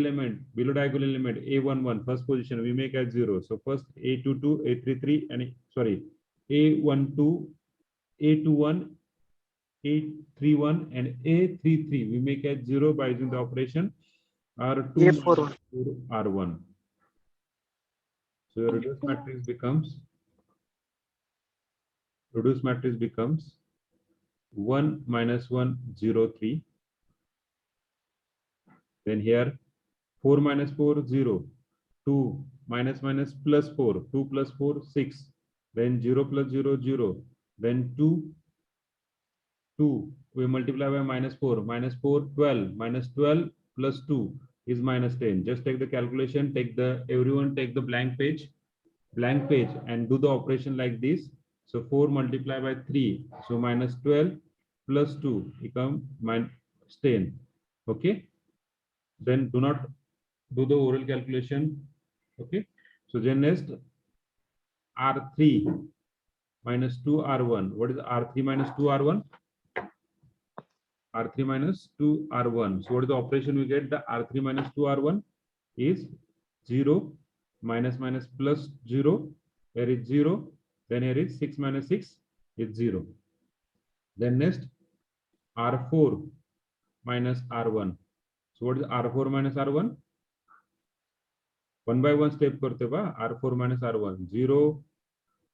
diagonal element A11, first position we make as 0. So first A22, A33, and A12, A21, A31, and A33 we make as 0 by using the operation R2 A41. - R1. So your reduced matrix becomes 1 - 1 0 3. Then here 4 - 4 0, 2 - plus 4, 2 plus 4 6, then 0 plus 0 0, then 2 we multiply by -4, -4 12, -12 plus 2 is -10. Just take the calculation, everyone take the blank page and do the operation like this. So 4 multiplied by 3, so -12 plus 2 become -10. Okay. Then do not do the oral calculation. Okay. So then next R3 - 2 R1. What is R3 - 2 R1? R3 - 2 R1. So what is the operation we get? The R3 - 2 R1 is 0 minus plus 0. Here is 0. Then here is 6 - 6 is 0. Then next R4 minus R1. So what is R4 minus R1? One by one step करते बा. R4 minus R1 0.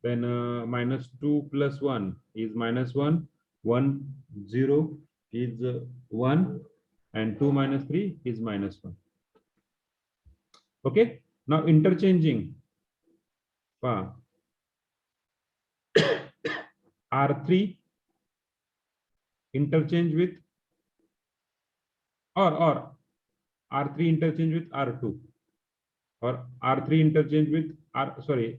Then minus 2 plus 1 is minus 1. 1 0 is 1, and 2 minus 3 is minus 1. Okay. Now interchanging. R3 interchange with or R3 interchange with R2, or R3 interchange with R3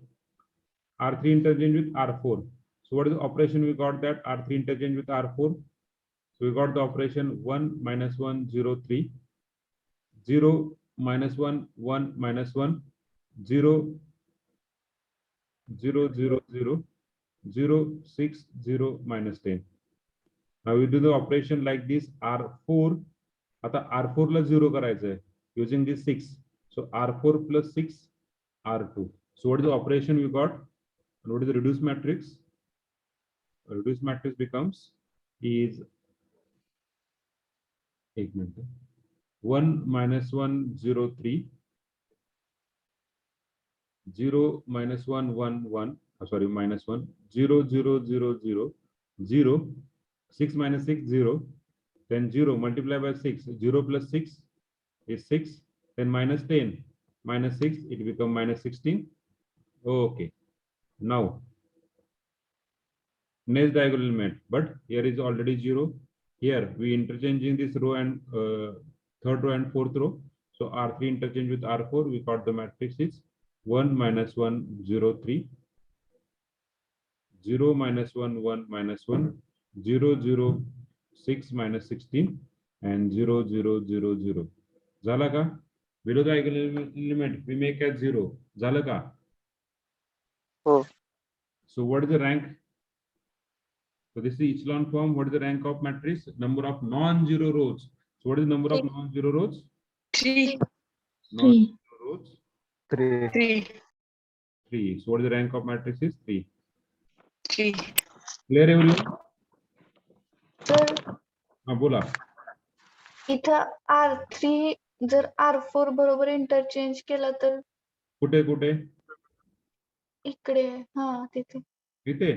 interchange with R4. So what is the operation we got? That R3 interchange with R4. So we got the operation 1 minus 1 0 3, 0 minus 1 1 minus 1, 0 0 0 0 0 6 0 minus 10. Now we do the operation like this. R4 आता R4 ला 0 करायचं आहे using this 6. So R4 plus 6 R2. So what is the operation we got? And what is the reduced matrix? Reduced matrix becomes is 1 minus 1 0 3, 0 minus 1 1 1, sorry, minus 1 0 0 0 0 0, 6 minus 6 0, then 0 multiplied by 6, 0 plus 6 is 6, then minus 10 minus 6, it become minus 16. Okay, now next diagonal element, but here is already 0. Here we interchanging this row and third row and fourth row. So R3 interchange with R4, we got the matrix is 1 minus 1 0 3, 0 minus 1 1 minus 1, 0 0 6 minus 16, and 0 0 0 0. झाला का? Below the element we make as 0. झालं का? हो. So what is the rank? So this is the echelon form. What is the rank of matrix? Number of non-zero rows. So what is the number of non-zero rows? 3. Non-zero rows 3. 3. 3. So what is the rank of matrix is 3. 3. Clear everyone? तर हा बोला. इथं R3 जर R4 बरोबर interchange केलं तर कुठे कुठे? इकडे हा तिथे इथे?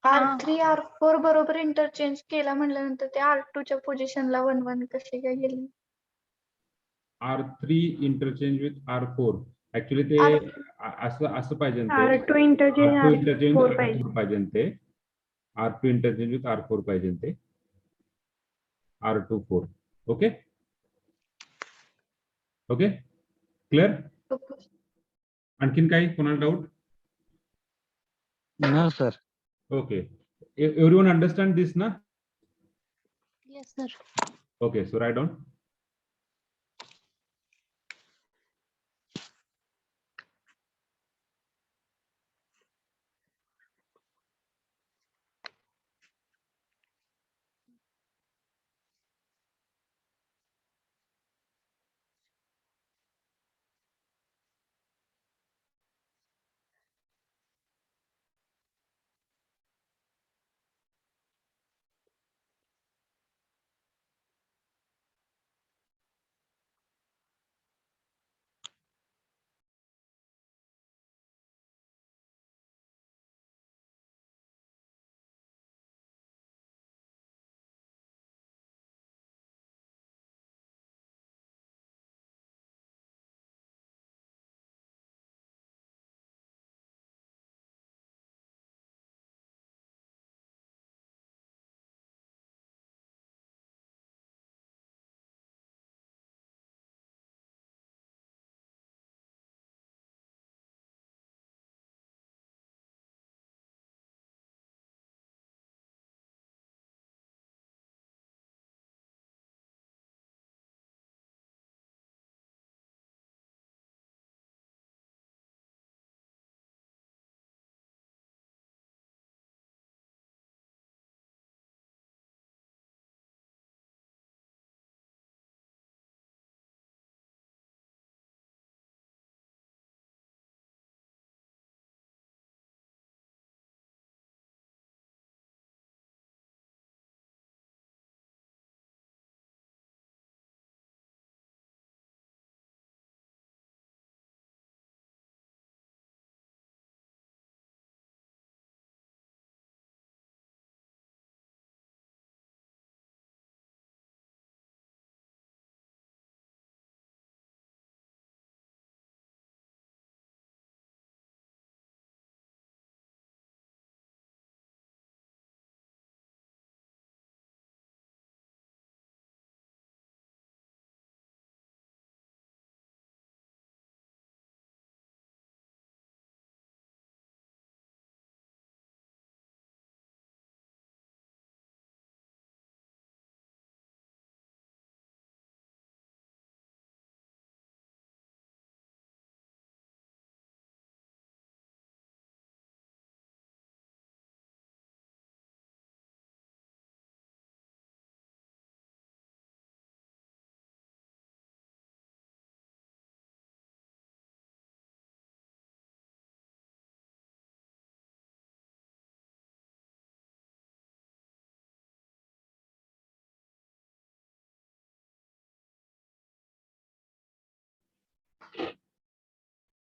R3 R4 बरोबर इंटरचेंज केला म्हटल्यानंतर ते R2 च्या पोझिशनला 1 1 कसे काय गेले? R3 interchange with R4. Actually ते असं पाहिजे ते. R2 interchange R2 interchange with R4 पाहिजे. R4 पाहिजे ते. R2 interchange with R4 पाहिजे ते. R24. Okay? Okay? Clear? आणखीन काही कोणाला doubt? No, sir. Okay. Everyone understand this, na? Yes, sir. Okay, so write down.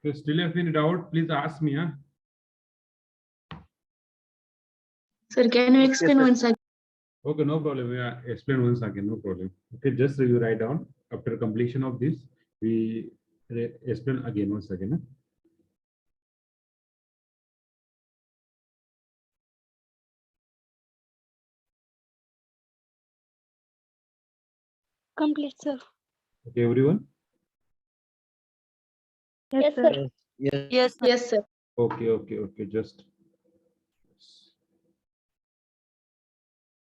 If you still have any doubt, please ask me. Huh? Sir, can you Yes, explain sir. once again? Okay, no problem. We explain once again, no problem. Okay, just you write down. After completion of this, we explain again once again. Huh? Complete, sir. Okay, everyone. Yes, sir. Yes, sir. Yes, sir. Okay. Just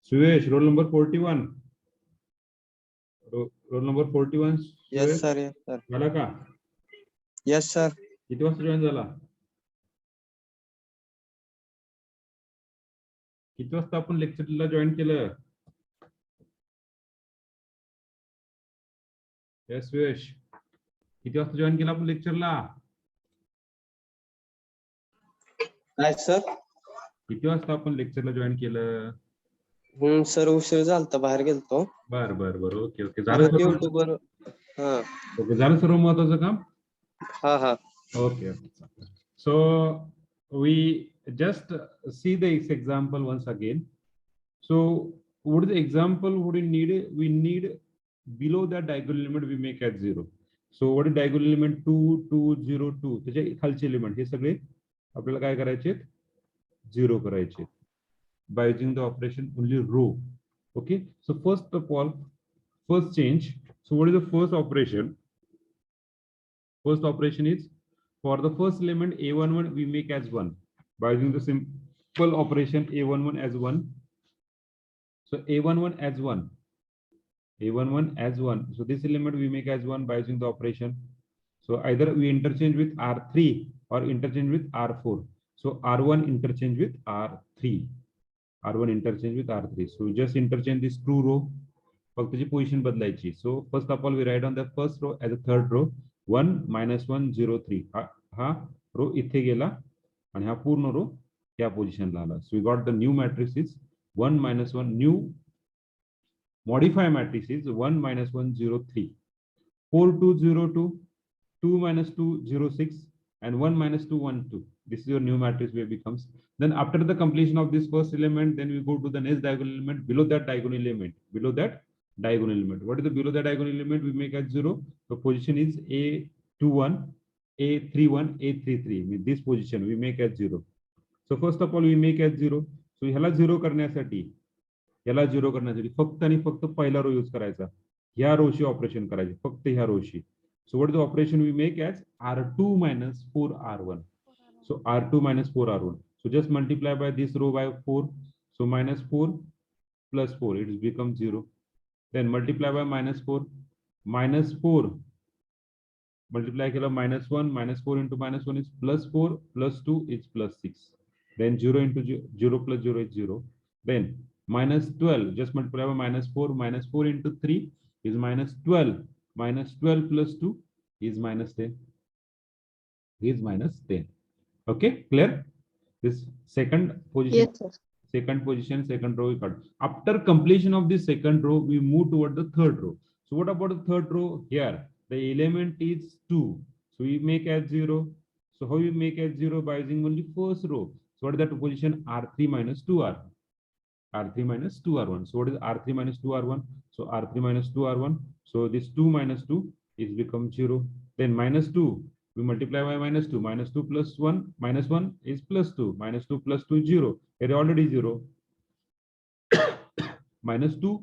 Suyesh, roll number 41. Roll number 41. Yes, Suyesh, sir. Yes, sir. झाला का? Yes, sir. किती वाजता join झाला? किती वाजता आपण लेक्चरला join केलं? Yes सुयश, किती वाजता जॉईन केलं आपण लेक्चरला? काय सर? किती वाजता आपण लेक्चरला जॉईन केलं? सर उशीर झालता, बाहेर गेलतो. बर ओके झालं सर्व? YouTube वर. हा ओके, झालं सर्व महत्वाचं काम? हा Okay. So we just see this example once again. So what is the example would we need? We need below that diagonal element we make as 0. So what is diagonal element 2, 2, 0, 2? त्याचे खालचे element हे सगळे आपल्याला काय करायचे? 0 करायचे. By using the operation only row. Okay. So first of all, first change. So what is the first operation? First operation is for the first element a11 we make as 1 by using the simple operation a11 as 1. So a11 as 1, a11 as 1. So this element we make as 1 by using the operation. So either we interchange with r3 or interchange with r4. So r1 interchange with r3, r1 interchange with r3. So just interchange this two row. फक्त त्याची position बदलायची. So first of all we write on the first row as a third row 1 -1 0 3. हा रो इथे गेला आणि हा पूर्ण रो या पोझिशनला आला. So we got the new matrix is 1 -1. New modify matrix is 1 -1 0 3. 4 2 0 2, 2 -2 0 6, and 1 -2 1 2. This is your new matrix where it becomes. Then after the completion of this first element, then we go to the next diagonal element below that diagonal element. Below that diagonal element. What is the below the diagonal element? We make as 0. The position is a21, a31, a33. With this position we make as 0. So first of all we make as 0. So ह्याला 0 करण्यासाठी फक्त आणि फक्त पहिला रो use करायचा. ह्या रोशी operation करायचे, फक्त ह्या रोशी. So what is the operation we make as r2 minus 4r1. So r2 minus 4r1. So just multiply by this row by 4. So minus 4 plus 4, it becomes 0. Then multiply by minus 4. Minus 4 multiply kilo minus 1. Minus 4 into minus 1 is plus 4. Plus 2 is plus 6. Then 0 into 0 plus 0 is 0. Then minus 12, just multiply by minus 4. Minus 4 into 3 is minus 12. Minus 12 plus 2 is minus 10. Is minus 10. Okay, clear? This second position. Yes, sir. Second position, second row we cut. After completion of this second row, we move toward the third row. So what about the third row? Here, the element is 2. So we make as 0. So how we make as 0? By using only first row. So what is that position? R3 minus 2R. R3 minus 2R1. So what is R3 minus 2R1? So R3 minus 2R1. So this 2 minus 2 is become 0. Then minus 2. We multiply by minus 2. Minus 2 plus 1. Minus 1 is plus 2. Minus 2 plus 2 is 0. It is already 0. Minus 2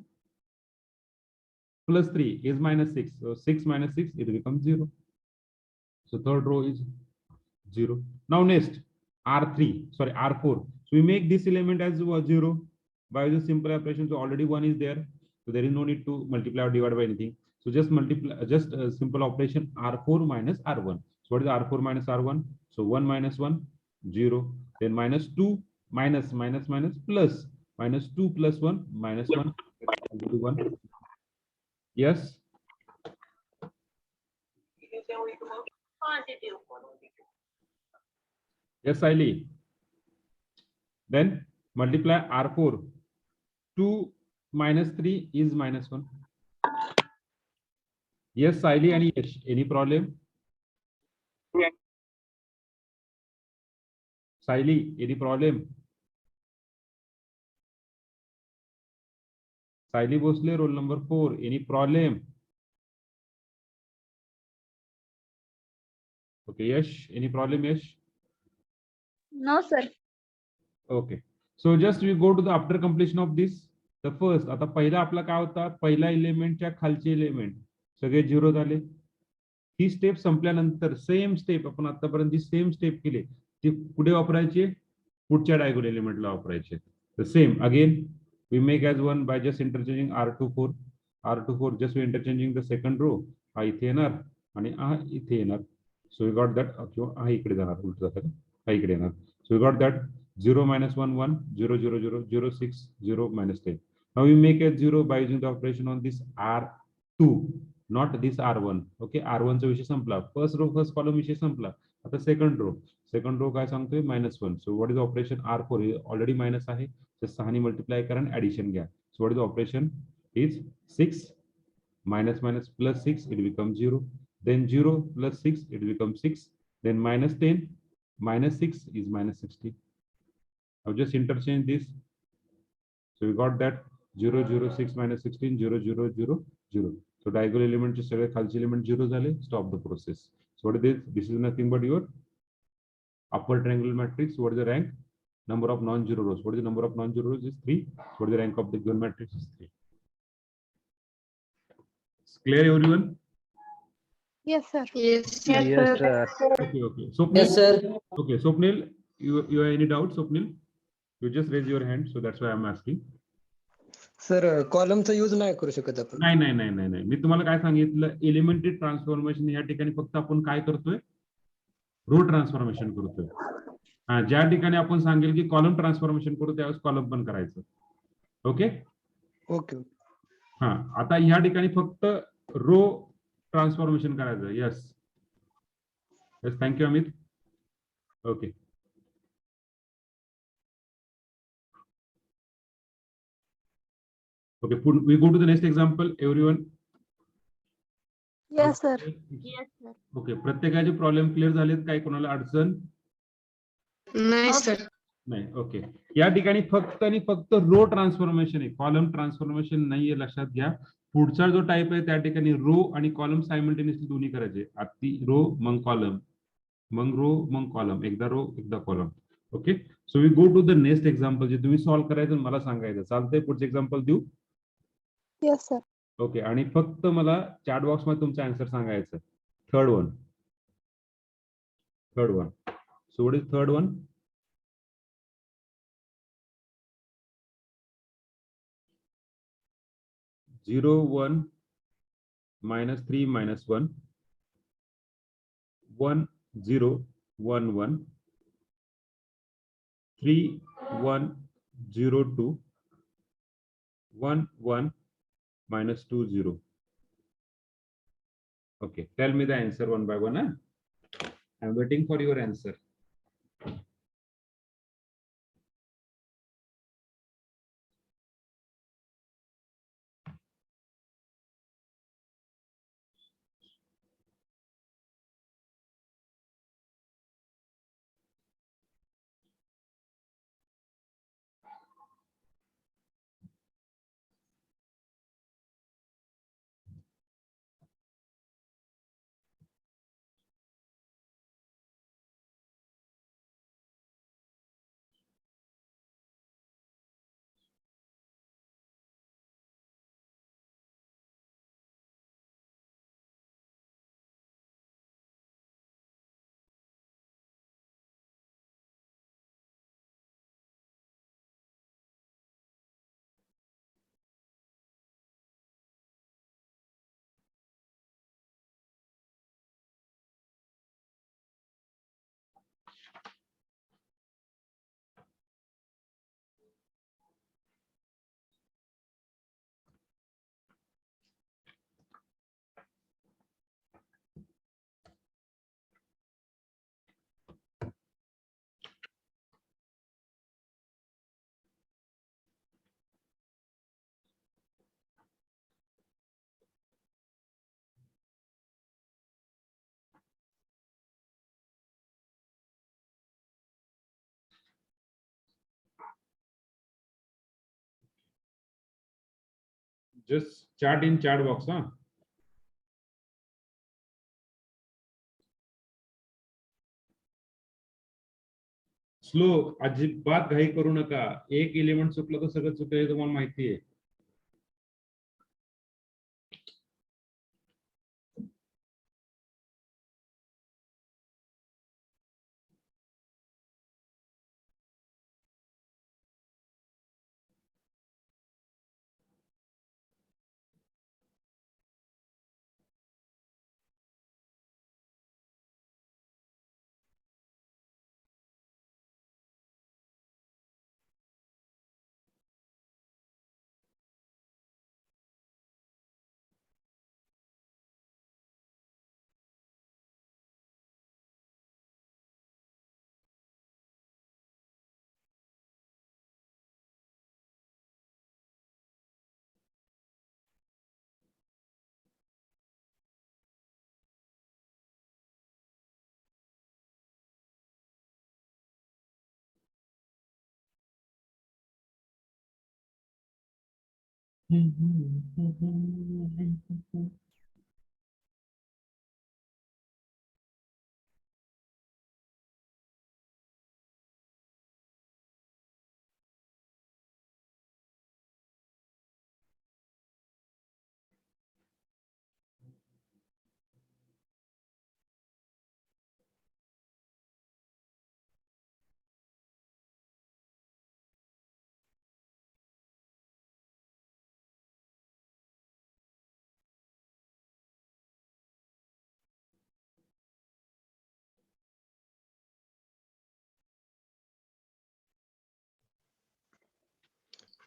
plus 3 is minus 6. So 6 minus 6, it becomes 0. So third row is 0. Now next, R4. So we make this element as 0 by the simple operation. So already 1 is there. So there is no need to multiply or divide by anything. So just multiply, just a simple operation R4 minus R1. So what is R4 minus R1? So 1 minus 1, 0. Then minus 2 minus plus. Minus 2 plus 1 minus 1. 1. Yes. Yes, Siley. Then multiply R4. 2 minus 3 is minus 1. Yes, Siley, any problem? Saili, any problem? Saili Bhosle, roll number 4, any problem? Okay, Yash, any problem, Yash? No, sir. Okay. So just we go to the after completion of this. The first, आता पहिला आपला काय होता, पहिला एलिमेंटच्या खालचे element सगळे zero झाले. ही step संपल्यानंतर सेम स्टेप आपण आतापर्यंत जी सेम स्टेप केली ती कुठे वापरायची, पुढच्या डायगोनल एलिमेंटला वापरायचे. The same again we make as one by just interchanging r24 just we interchanging the second row. हा इथे येणार आणि हा इथे येणार. So we got that किंवा हा इकडे जाणार, उलट जातं हा इकडे येणार. So we got that 0 minus 1 1 0 0 0 0 6 0 minus 10. Now we make it 0 by using the operation on this r2, not this r1. Okay, r1 चा विषय संपला, फर्स्ट रो फर्स्ट कॉलम विषय संपला. आता सेकंड रो काय सांगतोय -1. So what is operation r4 already minus आहे, तर 6 ने मल्टिप्लाय करा आणि ऍडिशन घ्या. So what is operation is 6 minus minus plus 6, it becomes 0. Then 0 plus 6, it becomes 6. Then minus 10 minus 6 is minus 60. I'll just interchange this. So we got that 0 0 6 minus 16 0 0 0 0. So diagonal element चे सगळे खालचे element 0 झाले. Stop the process. So what is this? This is nothing but your upper triangular matrix. What is the rank? Number of non-zero rows. What is the number of non-zero rows? Is 3. What is the rank of the given matrix? Is 3. Clear everyone? Yes, sir. Yes, Yes, sir. sir. Okay. Swapnil? Yes, sir. Okay, Swapnil, you have any doubts, Swapnil? You just raise your hand, so that's why I'm asking. Sir कॉलमचा use नाही करू शकत आपण. नाही. मी तुम्हाला काय सांगितलं, elementary transformation या ठिकाणी फक्त आपण काय करतोय, रो ट्रान्सफॉर्मेशन करतोय. ज्या ठिकाणी आपण सांगेल की कॉलम ट्रान्सफॉर्मेशन करू त्यावेळेस कॉलम पण करायचं. Okay okay. आता ह्या ठिकाणी फक्त रो ट्रान्सफॉर्मेशन करायचं. Yes, thank you Amit. Okay, we go to the next example, everyone. Yes, sir. Yes, sir. Okay, प्रत्येकाचे प्रॉब्लेम क्लिअर झालेत, काय कोणाला अडचण नाही सर. नाही? ओके, या ठिकाणी फक्त आणि फक्त रो ट्रान्सफॉर्मेशन आहे, कॉलम ट्रान्सफॉर्मेशन नाहीये, लक्षात घ्या. पुढचा जो टाइप आहे त्या ठिकाणी रो आणि कॉलम सायमल्टेनियसली दोन्ही करायचे. आधी रो मग कॉलम, मग रो मग कॉलम, एकदा रो एकदा column. Okay, so we go to the next example, जे तुम्ही सॉल्व्ह करायचं मला सांगायचं. चालतंय? पुढचे एक्झाम्पल देऊ? Yes, sir. ओके, आणि फक्त मला चॅट बॉक्स मध्ये तुमचा आन्सर सांगायचं. Third one. So what is third one? Zero 1 minus 3 minus 1 1 0 1 1 3 1 0 2 1 1 minus 2 0. Okay, tell me the answer one by one. I'm waiting for your answer. Just chat in chat box, huh? Slow, अजिबात घाई करू नका. एक element चुकलं तर सगळं चुकलं हे तुम्हाला माहिती आहे.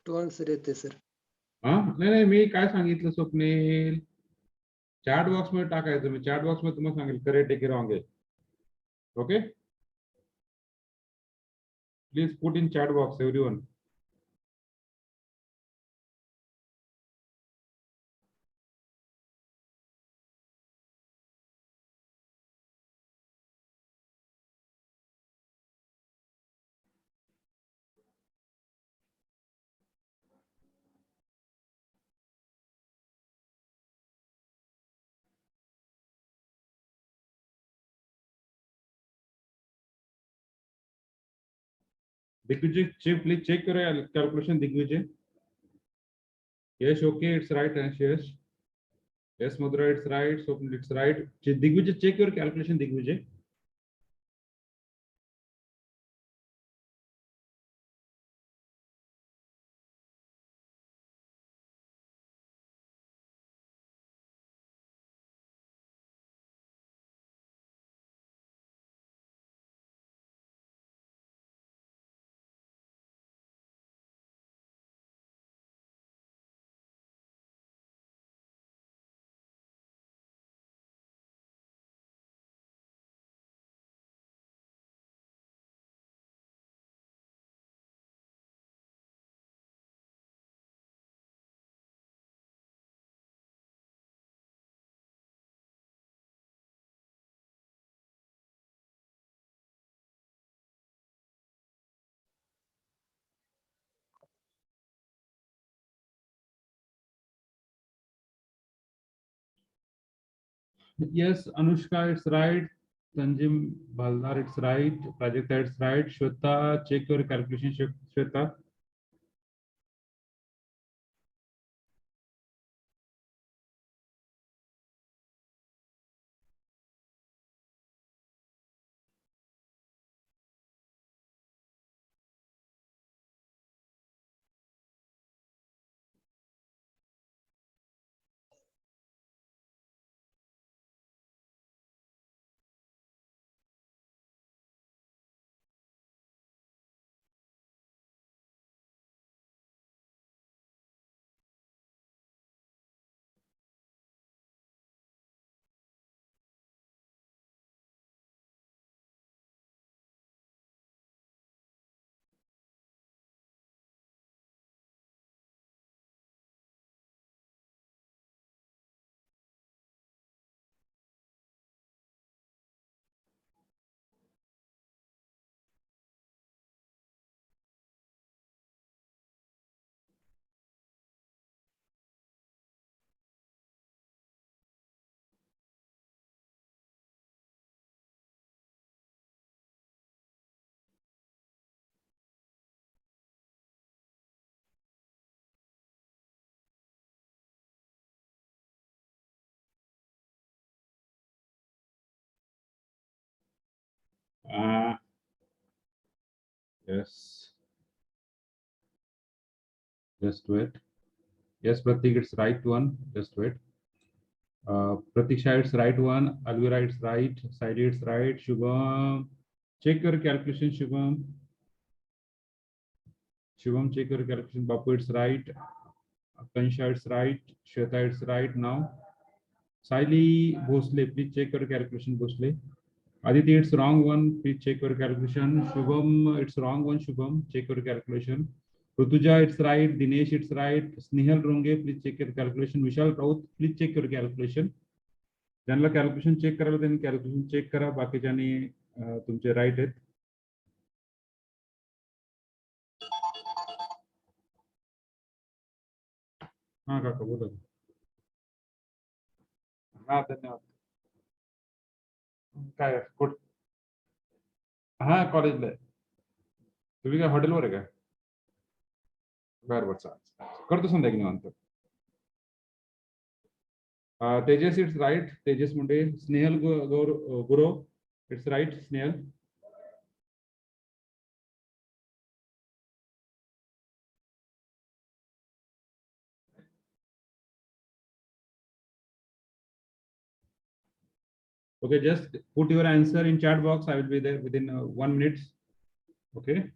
टू आन्सर येते सर. हा, नाही नाही, मी काय सांगितलं स्वप्नील, चॅट बॉक्स मध्ये टाकायचं. मी चॅट बॉक्स मध्ये तुम्हाला सांगेल करेक्ट आहे की रॉंग आहे. Okay, please put in chat box everyone. Digvijay, please check your calculation, Digvijay. Yes, okay, it's right. Yes. Yes, Mudra, it's right. So it's right. Digvijay, check your calculation, Digvijay. Yes, Anushka, it's right. Tanjim Baldar, it's right. Prajakta, it's right. Shweta, check your calculation, Shweta. Yes. Just wait. Yes, Pratik, it's right one. Just wait. Pratiksha, it's right one. Alvira, it's right. Saidi, it's right. Shubham, check your calculation, Shubham. Shubham, check your calculation. Bapu, it's right. Kansha, it's right. Shweta, it's right now. Saili Bhosle, please check your calculation, Bhosle. Aditi, it's wrong one. Please check your calculation. Shubham, it's wrong one. Shubham, check your calculation. Rutuja, it's right. Dinesh, it's right. Snehal Ronge, please check your calculation. Vishal Raut, please check your calculation. ज्यांना calculation check करायला त्यांनी calculation check करा. बाकीच्यांनी तुमचे right आहेत. हा काका बोला. हा धन्यवाद. काय कुठ हा कॉलेजला आहे. तुम्ही काय हॉटेलवर आहे का? बरं चालेल, करतो संध्याकाळी निवांत. Tejas, it's right. Tejas Munde. Snehal Gurav, it's right. Snehal. Okay, just put your answer in chat box. I will be there within 1 minute. Okay.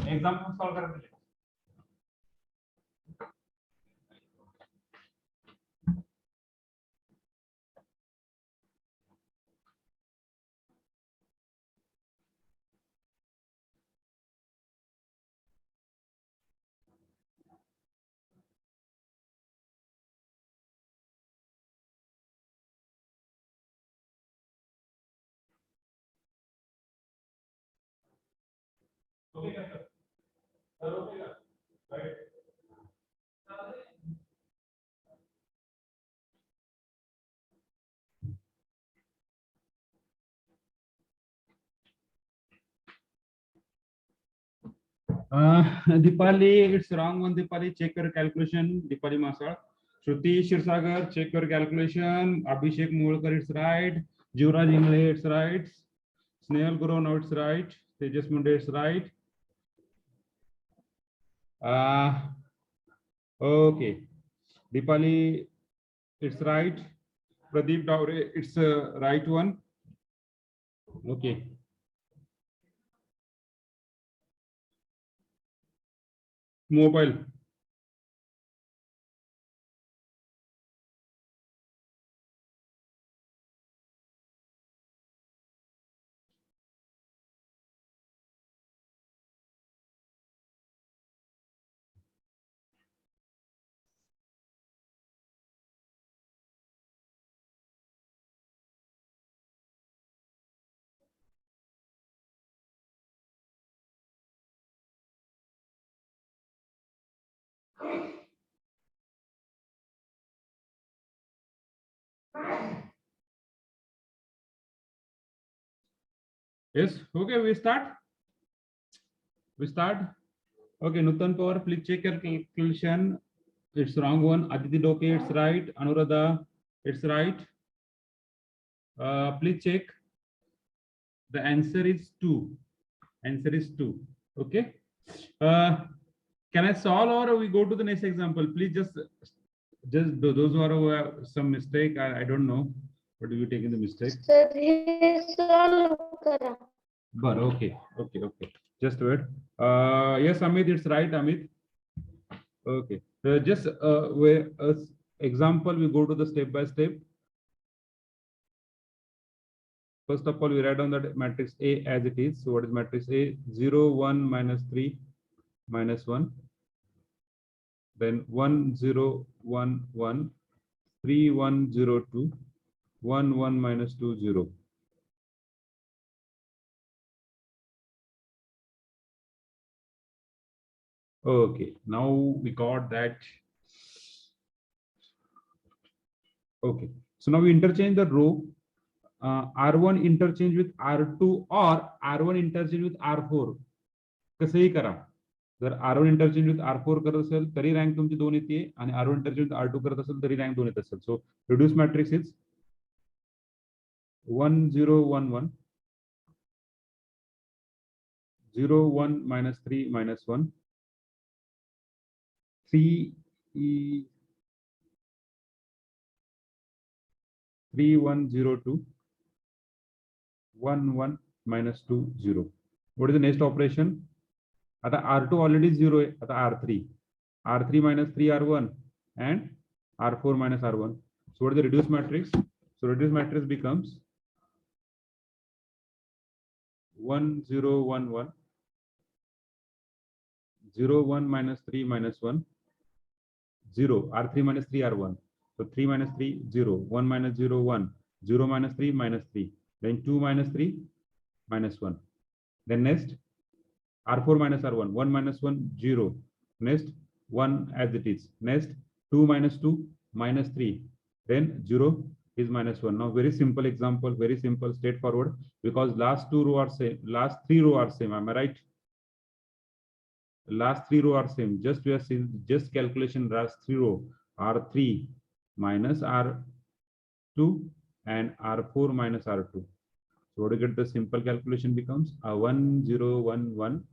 Example solve करा. Dipali, it's wrong one. Dipali, check your calculation. Dipali Masal. Shruti Shirsagar, check your calculation. Abhishek Mulkar, it's right. Jivraj Ingle, it's right. Snehal Guru, now it's right. Tejas Munde, it's right. Okay. Dipali, it's right. Pradeep Daure, it's right one. Okay. Mobile. Yes. Okay, we start. Okay, Nutan Power, please check your calculation. It's wrong one. Aditi Doke, it's right. Anuradha, it's right. Please check. The answer is 2. Answer is 2. Okay. Can I solve or we go to the next example? Please just those who have some mistake. I don't know. What do you take in the mistake? Sir, हे solve करा. But okay. Just wait. Yes, Amit, it's right, Amit. Okay. Just where example, we go to the step by step. First of all, we write down that matrix A as it is. So what is matrix A? 0, 1, minus 3, minus 1. Then 1, 0, 1, 1, 3, 1, 0, 2, 1, 1, minus 2, 0. Okay, now we got that. Okay, so now we interchange the row. R1 interchange with R2 or R1 interchange with R4. कसंही करा. जर R1 interchange with R4 करत असेल तरी rank तुमची 2 येते आणि R1 interchange with R2 करत असेल तरी रँक 2 येत असेल. So reduce matrix is 1 0 1 1, 0 1 minus 3 minus 1, 3 3 1 0 2, 1 1 minus 2 0. What is the next operation? आता R2 already 0 आहे. आता R3 minus 3 R1 and R4 minus R1. So what is the reduced matrix? So reduced matrix becomes 1 0 1 1, 0 1 minus 3 minus 1, 0 R3 minus 3 R1. So 3 minus 3 0, 1 minus 0 1, 0 minus 3 minus 3, then 2 minus 3 minus 1. Then next R4 minus R1, 1 minus 1 0, next 1 as it is, next 2 minus 2 minus 3, then 0 is minus 1. Now very simple example, very simple, straightforward, because last 2 row are same, last 3 row are same. Am I right? Last 3 row are same. Just we are seeing just calculation last 3 row, R3 minus R2 and R4 minus R2. So what do you get? The simple calculation becomes 1 0 1 1,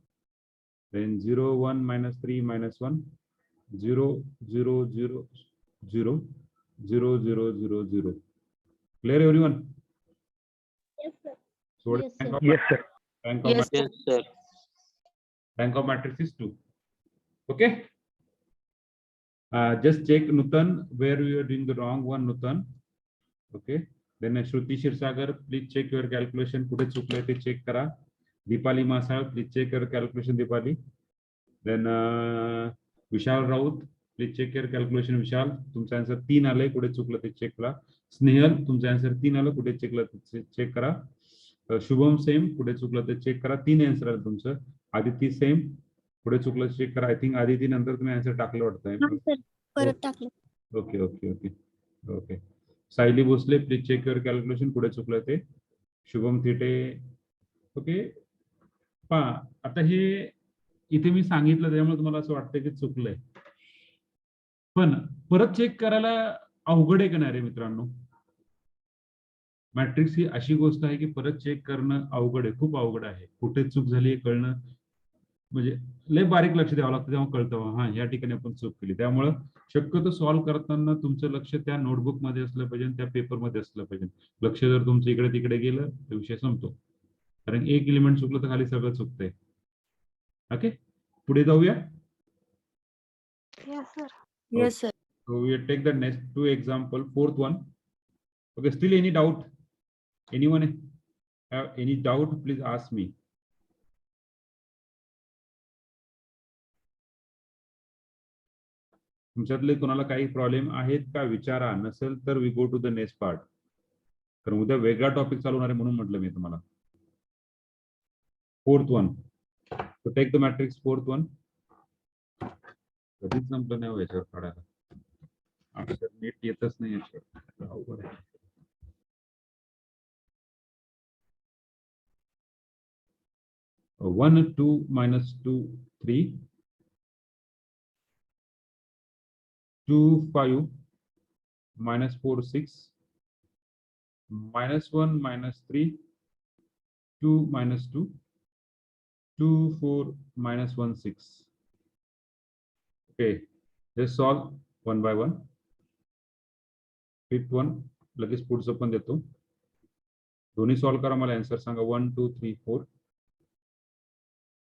then 0 1 minus 3 minus 1, 0 0 0 0 0 0 0 0. Clear everyone? Yes, sir. So what is Yes, rank sir. of Yes, sir. rank of Yes, matrix? Rank of matrix is 2. Okay. Just check Nutan where we are doing the wrong one, Nutan. Okay. Then Shruti Shirsagar, please check your calculation. कुठे चुकले ते check करा. Dipali Masal, please check your calculation, Dipali. Then Vishal Raut, please check your calculation, Vishal. तुमचा answer 3 आले, कुठे चुकलं ते check करा. स्नेहल, तुमचा आन्सर 3 आलं, कुठे चेक करा. शुभम सेम, कुठे चुकलं ते चेक करा. 3 आन्सर आलं तुमचं. आदिती सेम, पुढे चुकलं चेक करा. आय थिंक आदिती नंतर तुम्ही आन्सर टाकलं वाटतंय. हा सर परत टाकलं. Okay okay okay okay. Sayali Bhosale, please check your calculation, पुढे चुकलं ते. शुभम थिटे. ओके. पहा आता हे इथे मी सांगितलं त्यामुळे तुम्हाला असं वाटतं की चुकलंय, पण परत चेक करायला अवघड आहे का नाही रे मित्रांनो? मॅट्रिक्स ही अशी गोष्ट आहे की परत चेक करणं अवघड आहे, खूप अवघड आहे. कुठे चूक झाली हे कळणं म्हणजे लय बारीक लक्ष द्यावं लागतं, तेव्हा कळतं हा या ठिकाणी आपण चूक केली. त्यामुळं शक्यतो सॉल्व्ह करताना तुमचं लक्ष त्या नोटबुक मध्ये असलं पाहिजे, त्या पेपर मध्ये असलं पाहिजे. लक्ष जर तुमचं इकडे तिकडे गेलं तर विषय संपतो, कारण एक एलिमेंट चुकलं तर खाली सगळं चुकतंय. ओके, पुढे जाऊया. Yes, sir. Yes sir. So we take the next 2 example. Fourth one. Okay, still any doubt? Anyone have any doubt? Please ask me. तुमच्यातले कोणाला काही प्रॉब्लेम आहेत का विचारा, नसेल तर we go to the next part. कारण उद्या वेगळा टॉपिक चालू होणार आहे म्हणून म्हटलं मी तुम्हाला. Fourth one. So take the matrix fourth one. कधीच संपलं नाही याच्यावर काढायला, अक्षर नीट येतच नाही याच्यावर, अवघड आहे. One 2 minus 2 3, 2 5 minus 4 6, minus 1 minus 3, 2 minus 2, 2 4 minus 1 6. Okay, just solve one by one. Fifth one लगेच पुढचं पण देतो. दोन्ही सॉल्व करा, मला answer Sanga. 1 2 3 4,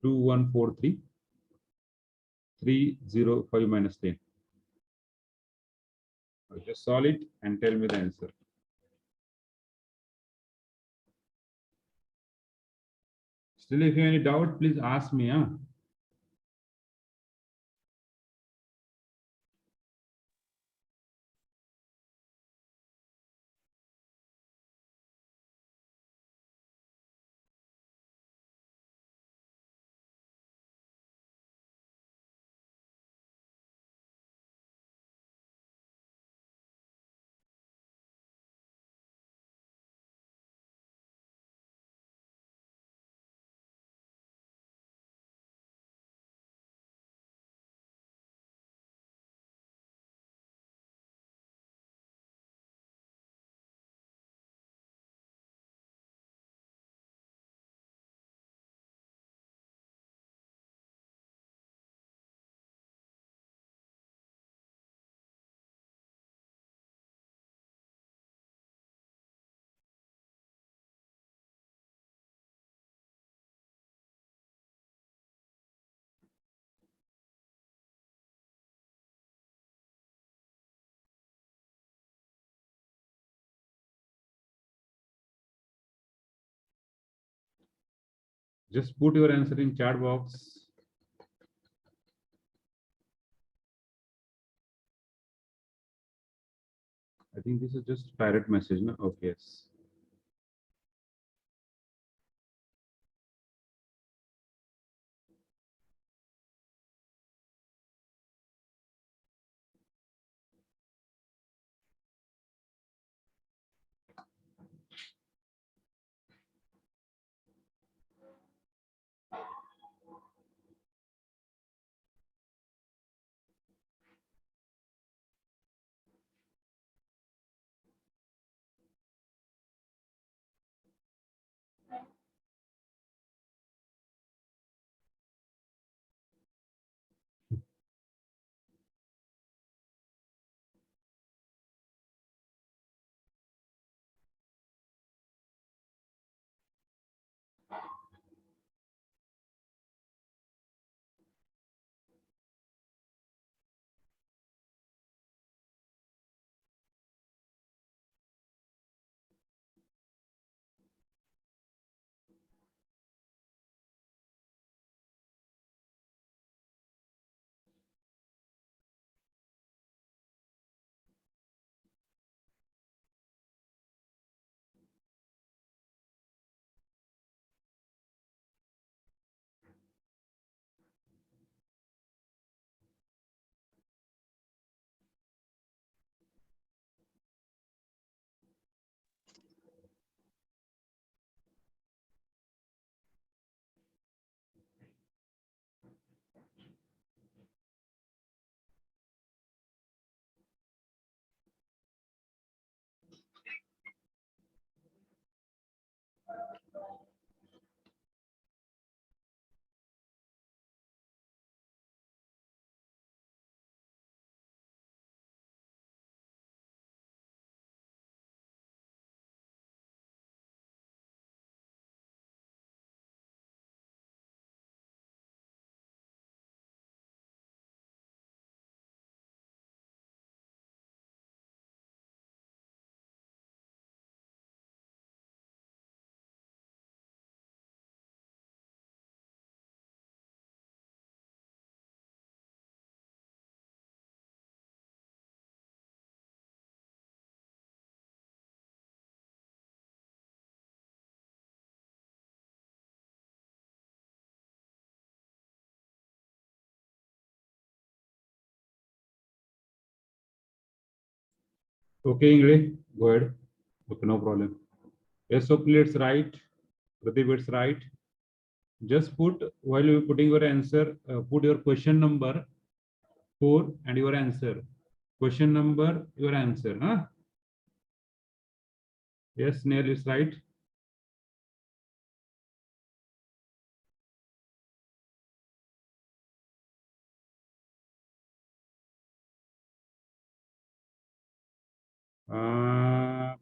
2 1 4 3, 3 0 5 minus 10. Just solve it and tell me the answer. Still, if you have any doubt, please ask me. Just put your answer in chat box. I think this is just direct message, no? Okay, yes. Okay, Ingrid, go ahead. Okay, no problem. Yes, so let's write. Pradeep, it's right. Just put, while you're putting your answer, put your question number 4 and your answer. Question number, your answer. Huh? Yes, Neil is right.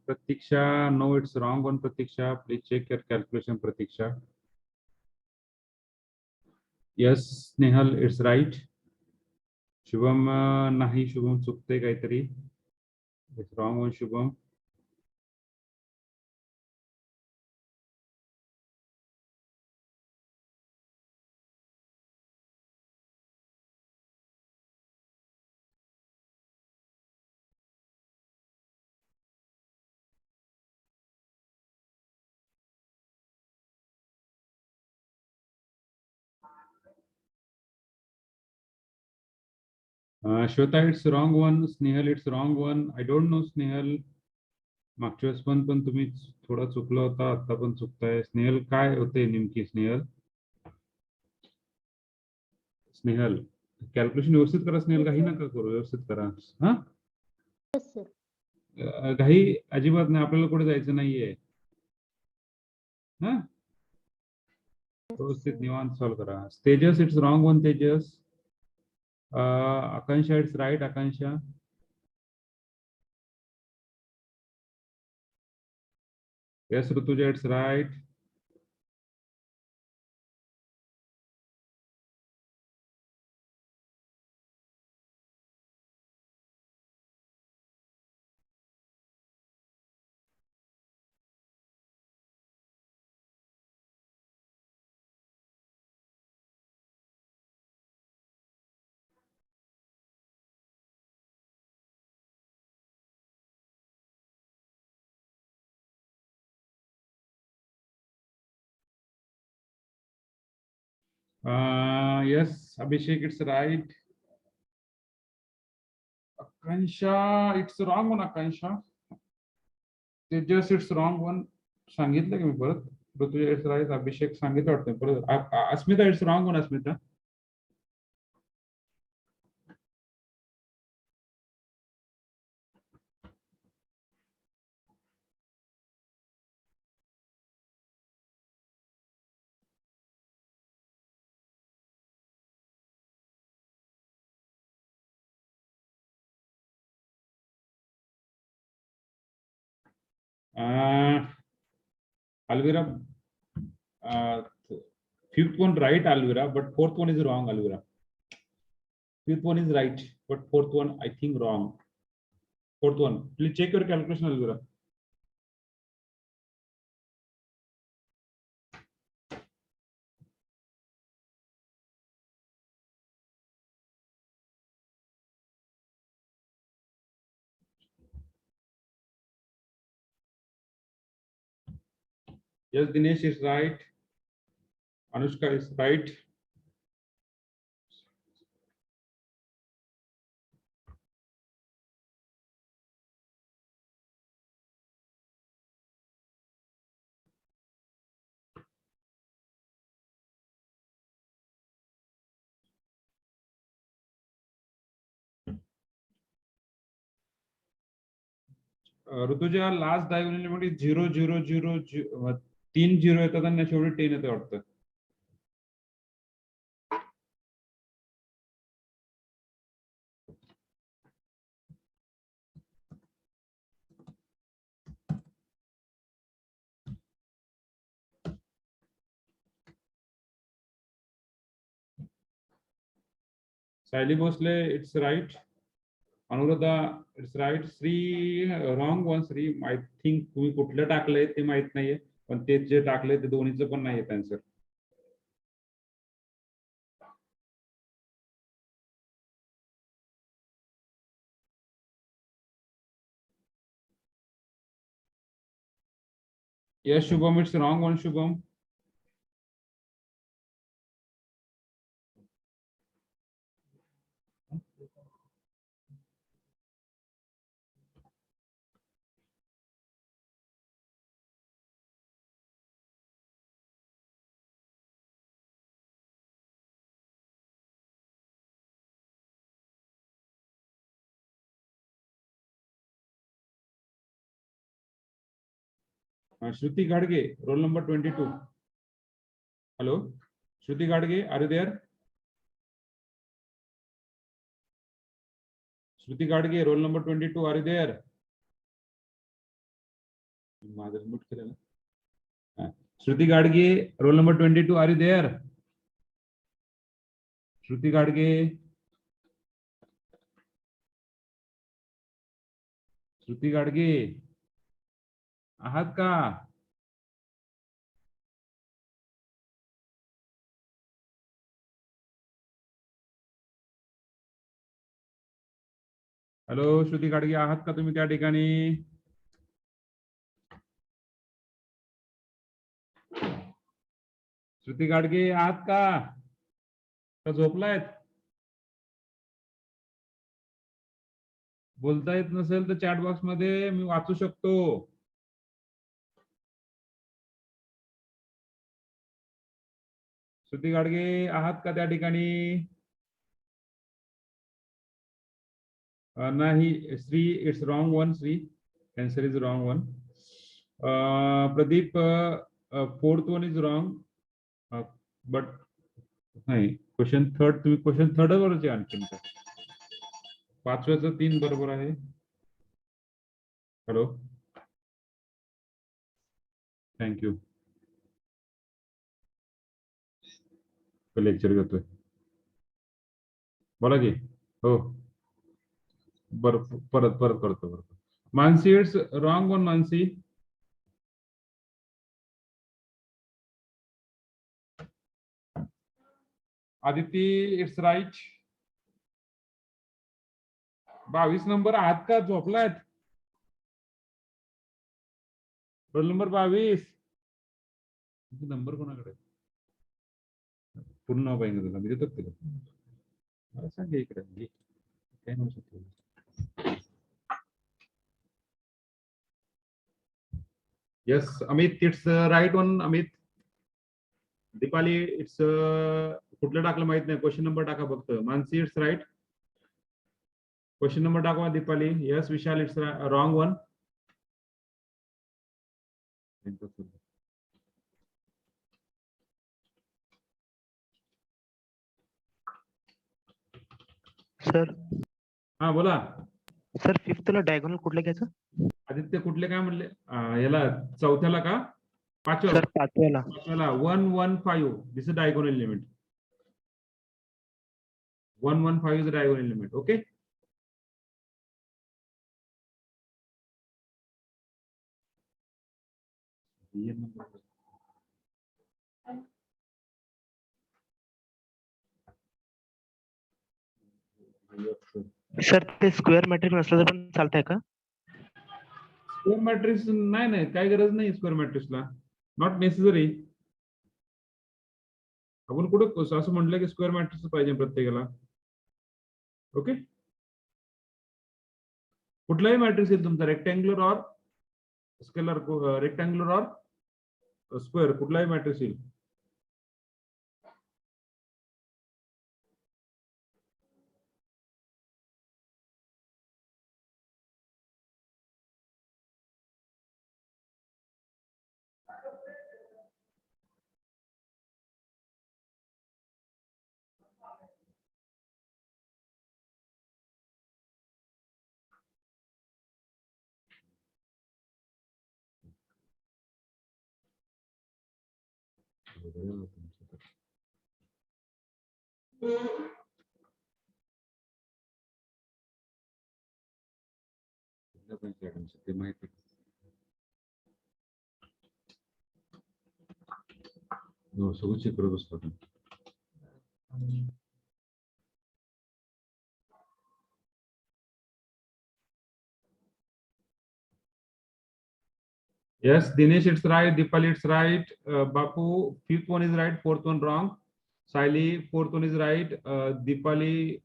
Pratiksha, no, it's wrong one, Pratiksha. Please check your calculation, Pratiksha. Yes, Nehal, it's right. Shubham, nahi, Shubham चुकते काहीतरी. It's wrong one, Shubham. Shweta, it's wrong one. Snehal, it's wrong one. I don't know, Snehal. मागच्या वेळेस पण तुम्ही थोडा चुकला होता, आता पण चुकताय. स्नेहल, काय होते नेमकी स्नेहल? स्नेहल, कॅल्क्युलेशन व्यवस्थित करा स्नेहल, काही नका करू, व्यवस्थित करा. हा, काही अजिबात नाही, आपल्याला कुठे जायचं नाहीये. हा, व्यवस्थित निवांत सॉल्व करा. Tejas, it's wrong one, Tejas. Akanksha, it's right, Akanksha. Yes, Rutuja, it's right. Yes, Abhishek, it's right. Akansha, it's wrong one, Akansha. Tejas, it's wrong one. सांगितलं की मी परत. Rutuja, it's right. अभिषेक सांगितलं वाटतं परत. अस्मिता, it's wrong one, Asmita. Alvira, fifth one right, Alvira, but fourth one is wrong, Alvira. Fifth one is right, but fourth one I think wrong. Fourth one, please check your calculation, Alvira. Yes, Dinesh is right. Anushka is right. Rutuja, last diagonal मध्ये 0 0 0 3 0 येतात आणि शेवटी 10 येतं वाटतं. Sally Bhosle, it's right. Anuradha, it's right. Sri, wrong one. Sri, I think तुम्ही कुठलं टाकलंय ते माहित नाहीये, पण ते जे टाकलंय ते दोन्हीचं पण नाहीये answer. Yes, Shubham, it's wrong one, Shubham. Shruti Gadge, roll number 22. Hello, Shruti Gadge, are you there? Shruti Gadge, roll number 22, are you there? Shruti Gadge, roll number 22, are you there? Shruti Gadge. श्रुती गाडगे आहात का? Hello श्रुती गाडगे आहात का तुम्ही त्या ठिकाणी? श्रुती गाडगे आहात का? का झोपलायत? बोलता येत नसेल तर चॅट बॉक्स मध्ये मी वाचू शकतो. श्रुती गाडगे आहात का त्या ठिकाणी? नाही Shri, it's wrong one. Shri, answer is wrong one. Pradeep, fourth one is wrong, but नाही क्वेश्चन थर्ड, तुम्ही क्वेश्चन थर्ड वरचे आणखी पाचव्याचं 3 बरोबर आहे. Hello, thank you. लेक्चर घेतोय, बोला की. हो बर, परत परत करतो. बरोबर Mansi, it's wrong one. Mansi, Aditi, it's right. 22 number आहात का? झोपलायत? रोल नंबर 22 नंबर कोणाकडे? पूर्ण नाव पाहिजे तुला मी देतो तुला मला सांग इकडे घे. काय म्हणू शकतो. Yes, Amit, it's right one, Amit. Dipali, it's कुठलं टाकलं माहित नाही. क्वेश्चन नंबर टाका फक्त. Mansi, it's right. Question number टाका Deepali. Yes, Vishal, it's wrong one. Sir हा बोला. सर फिफ्थला डायगोनल कुठलं घ्यायचं? आदित्य कुठले काय म्हणले? याला चौथ्याला का पाचव्याला? Sir पाचव्याला. पाचव्याला 115. This is diagonal element. 115 is the diagonal element. Okay. Sir ते स्क्वेअर मॅट्रिक्स नसलं तर पण चालतंय का? स्क्वेअर मॅट्रिक्स नाही काय गरज नाही स्क्वेअर मॅट्रिक्सला. Not necessary. आपण कुठं असं म्हटलं की स्क्वेअर मॅट्रिक्स पाहिजे प्रत्येकाला. ओके. कुठलाही मॅट्रिक्स येईल तुमचा rectangular or scalar, rectangular or square कुठलाही मॅट्रिक्स येईल. ते माहिती सगळं चेक करत असतो. Yes, Dinesh, it's right. Dipali, it's right. Bapu, fifth one is right. Fourth one wrong. Saili, fourth one is right. Dipali,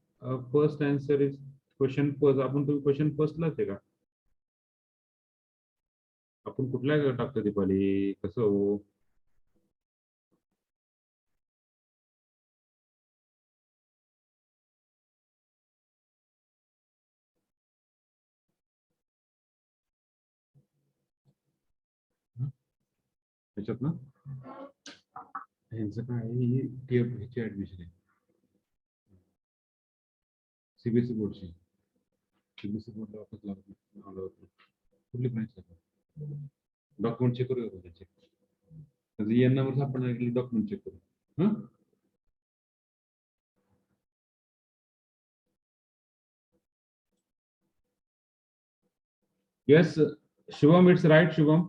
first answer is question first. आपण तुम्ही question फर्स्टलाच आहे का? आपण कुठल्या टाकतो दीपाली? कसं हो? त्याच्यात ना ह्यांचं काय आहे? ह्याची ऍडमिशन आहे सीबीएसई बोर्डची. सीबीएसई बोर्डला वापस आलं होतं. कुठली ब्रांच डॉक्युमेंट चेक करूया त्याचे. त्याचं एन नंबर सापडणार डॉक्युमेंट चेक करू. हां Yes, Shubham, it's right, Shubham.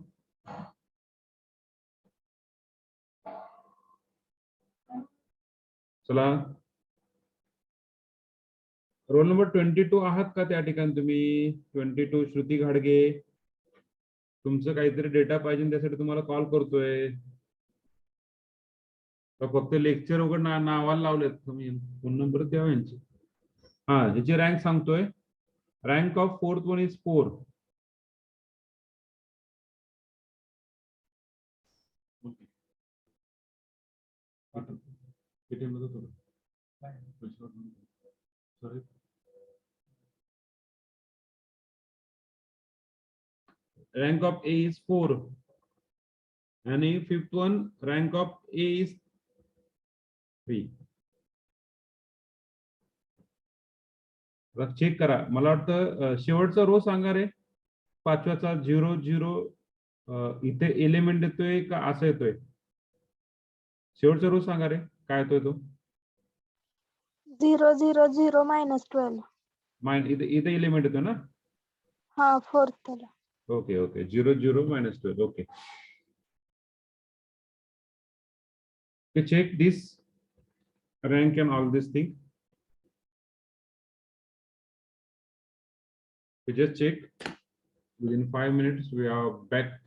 चला रोल नंबर 22 आहात का त्या ठिकाणी तुम्ही? 22 श्रुती घाडगे. तुमचं काहीतरी डेटा पाहिजे त्यासाठी तुम्हाला कॉल करतोय. का फक्त लेक्चर वगैरे नावाला लावलेत तुम्ही? फोन नंबर द्यावा यांची. हा ह्याची रँक सांगतोय. Rank of fourth one is 4. Rank of A is 4 and fifth one rank of A is 3. Check करा. मला वाटतं शेवटचा रो सांगा रे. पाचव्याचा 0 0 इथे एलिमेंट येतोय का असं येतोय? शेवटचा रो सांगा रे काय येतोय तो? 0 0 0 -12. इथे एलिमेंट येतो ना? हा फोर्थला. Okay okay 0 0 -12. Okay. Check this rank and all this thing. We just check. Within 5 minutes we are back.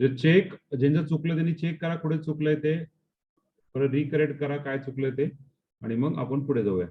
जे चेक ज्यांचं चुकलं त्यांनी चेक करा कुठे चुकलंय ते, परत रिकरेक्ट करा काय चुकलंय ते, आणि मग आपण पुढे जाऊया.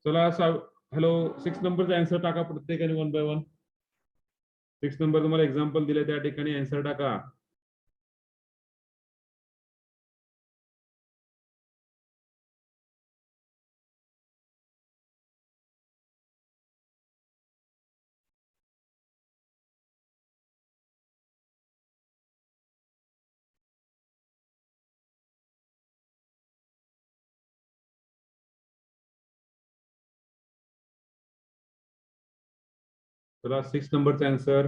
चला हॅलो 6 नंबरचा आन्सर टाका प्रत्येकाने 1 by 1. 6 नंबर तुम्हाला एक्झाम्पल दिले त्या ठिकाणी आन्सर टाका. चला 6 नंबरचा answer.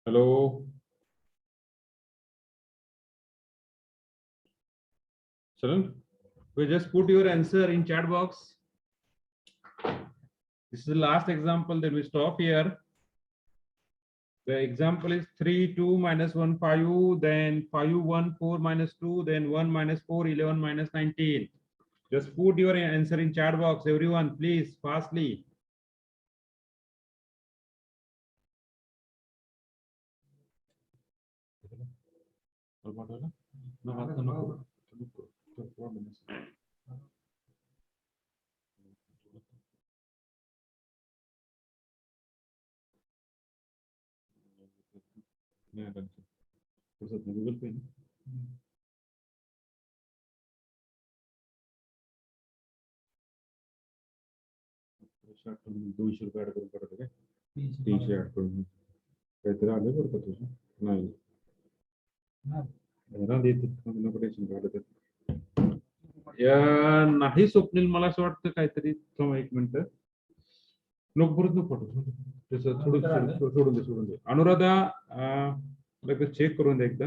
Hello. Sharan, we just put your answer in chat box. This is the last example that we stop here. The example is 3, 2, minus 1, 5, then 5, 1, 4, minus 2, then 1, minus 4, 11, minus 19. Just put your answer in chat box, everyone, please, fastly. Google पे 200 रुपये add करून पाठवतो काय 300 add करून काहीतरी आले बरं का तुझं नाही नाही स्वप्नील मला असं वाटतं काहीतरी थांबा 1 मिनिट नको परत नको पाठवू तसं सोडून दे अनुराधा चेक करून दे एकदा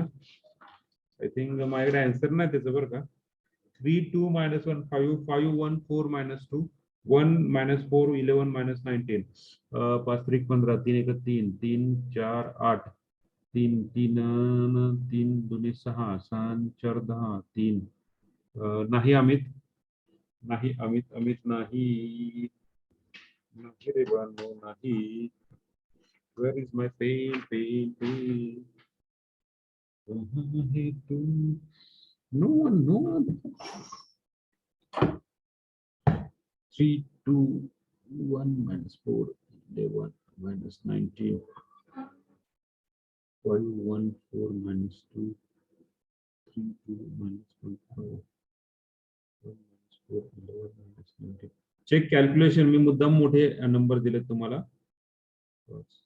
आय थिंक माझ्याकडे आन्सर नाही त्याचं बरं का 3, 2, minus 1, 5, 5, 1, 4, minus 2, 1, minus 4, 11, minus 19. 5, 3, 15, 3, 1, 3, 3, 4, 8, 3, 3, 3, 2, 6, 6, 4, 10, 3. नाही अमित नाही रे बानो नाही. Where is my pen? No one. 3, 2, 1, minus 4, 11, minus 19. 5, 1, 4, minus 2, 3, 2, minus 1, 5, 1, minus 4, 11, minus 19. Check calculation मी मुद्दाम मोठे नंबर दिले तुम्हाला. 20,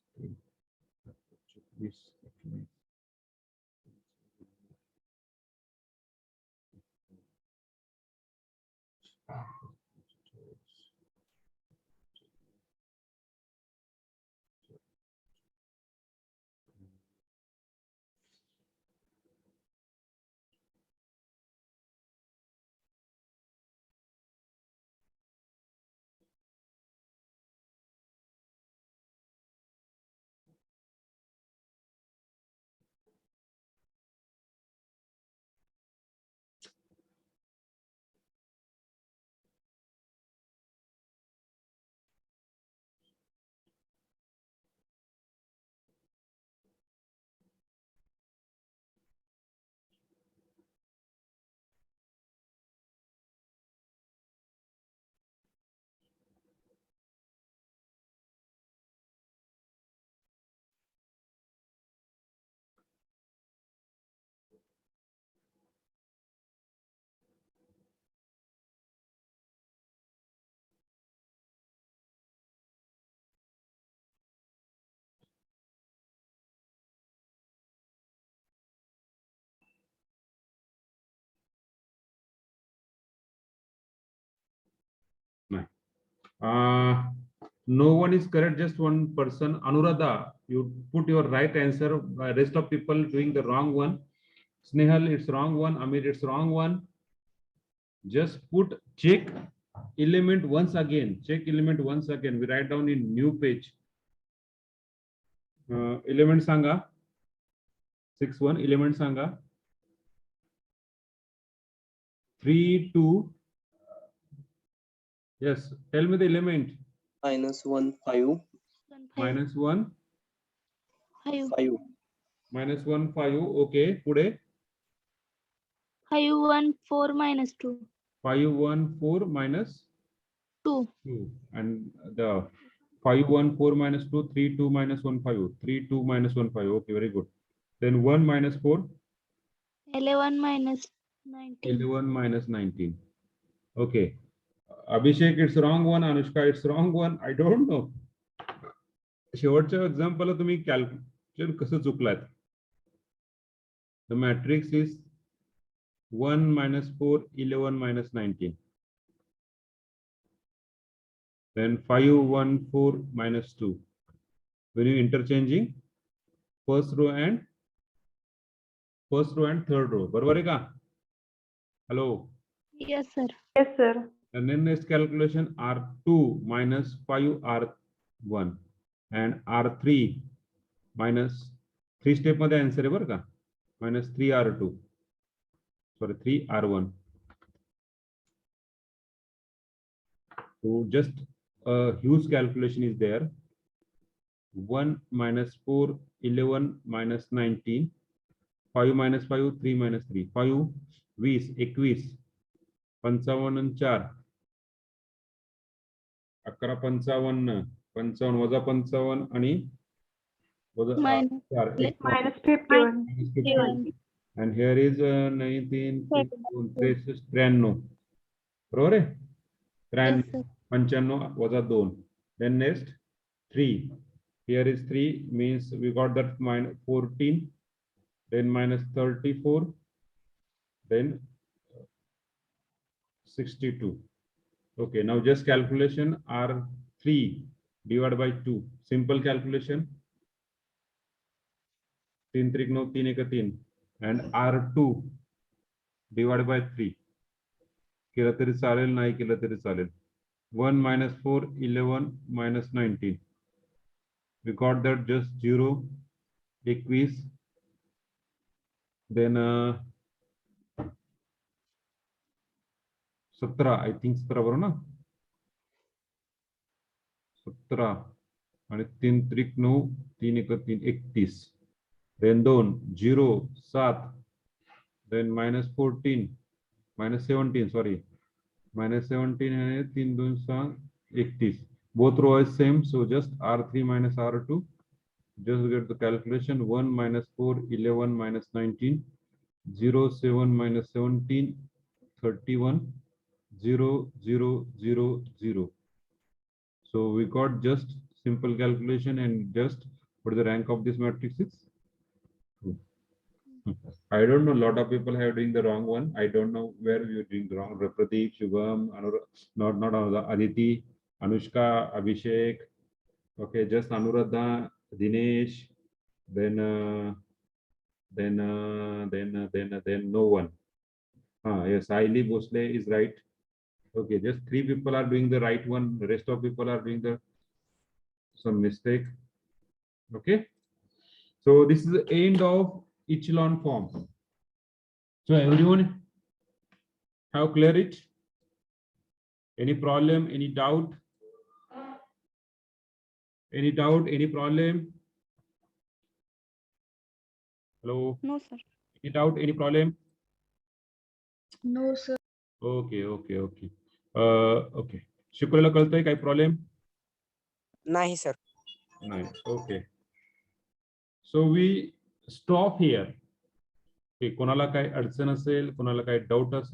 No one is correct, just one person. Anuradha, you put your right answer. Rest of people doing the wrong one. Snehal, it's wrong one. Amir, it's wrong one. Just put check element once again. Check element once again. We write down in new page. Element sanga. 6-1 element sanga. 3-2. Yes, tell me the element. -1 5 -1 5 -1 5. Okay, pude 5 1 4 minus 2 5 1 4 minus 2 2, and the 5 1 4 minus 2 3 2 minus 1 5 3 2 minus 1 5. Okay, very good. Then 1 minus 4 11 minus 19 11 minus 19. Okay, Abhishek, it's wrong one. Anushka, it's wrong one. I don't know. शेवटच्या एक्झाम्पलला तुम्ही calculation कसं चुकलात? The matrix is 1 minus 4 11 minus 19. Then 5 1 4 minus 2. When you interchanging first row and third row, बरोबर आहे का? Hello. yes sir And then next calculation, R2 minus 5 R1 and R3 minus 3 step मध्ये answer आहे बरं का? minus 3 R2. Sorry, 3 R1. So just a huge calculation is there. 1 minus 4 11 minus 19. 5 minus 5 3 minus 3. 5 20 21 55 आणि 4 11 55 55 वजा 55 आणि वजा Minus 4 51 and here is 19 93 बरोबर आहे? 93 yes sir 95 वजा 2. Then next 3. Here is 3 means we got that minus 14. Then minus 34. Then 62. Okay, now just calculation R3 divided by 2. Simple calculation. 3 3 9 3 1 3 and R2 divided by 3. केलं तरी चालेल, नाही केलं तरी चालेल. 1 minus 4 11 minus 19. We got that just 0 21. Then 17, I think 17 बरोबर ना? 17 आणि 3 3 9 3 1 3 31. Then 2 0 7. Then minus 14 minus 17, sorry, minus 17 and 3 2 6 31. Both rows is same, so just R3 minus R2. Just get the calculation. 1 minus 4 11 minus 19. 0 7 minus 17 31. 0 0 0 0. So we got just simple calculation and just what the rank of this matrix is. I don't know. A lot of people have doing the wrong one. I don't know where you're doing the wrong. Pradeep, Shubham, not Anuradha, Aditi, Anushka, Abhishek. Okay, just Anuradha, Dinesh. Then no one. Yes, Aili Bosle is right. Okay, just 3 people are doing the right one. The rest of people are doing the some mistake. Okay, so this is the end of echelon form. So everyone have clear it? Any problem? Any doubt? Any doubt? Any problem? Hello? No, sir. Any doubt? Any problem? No, sir. Okay. Okay. शिकवलेलं कळतंय काही problem? नाही sir. नाही. Okay. So we stop here. कोणाला काही अडचण असेल, कोणाला काही डाऊट असेल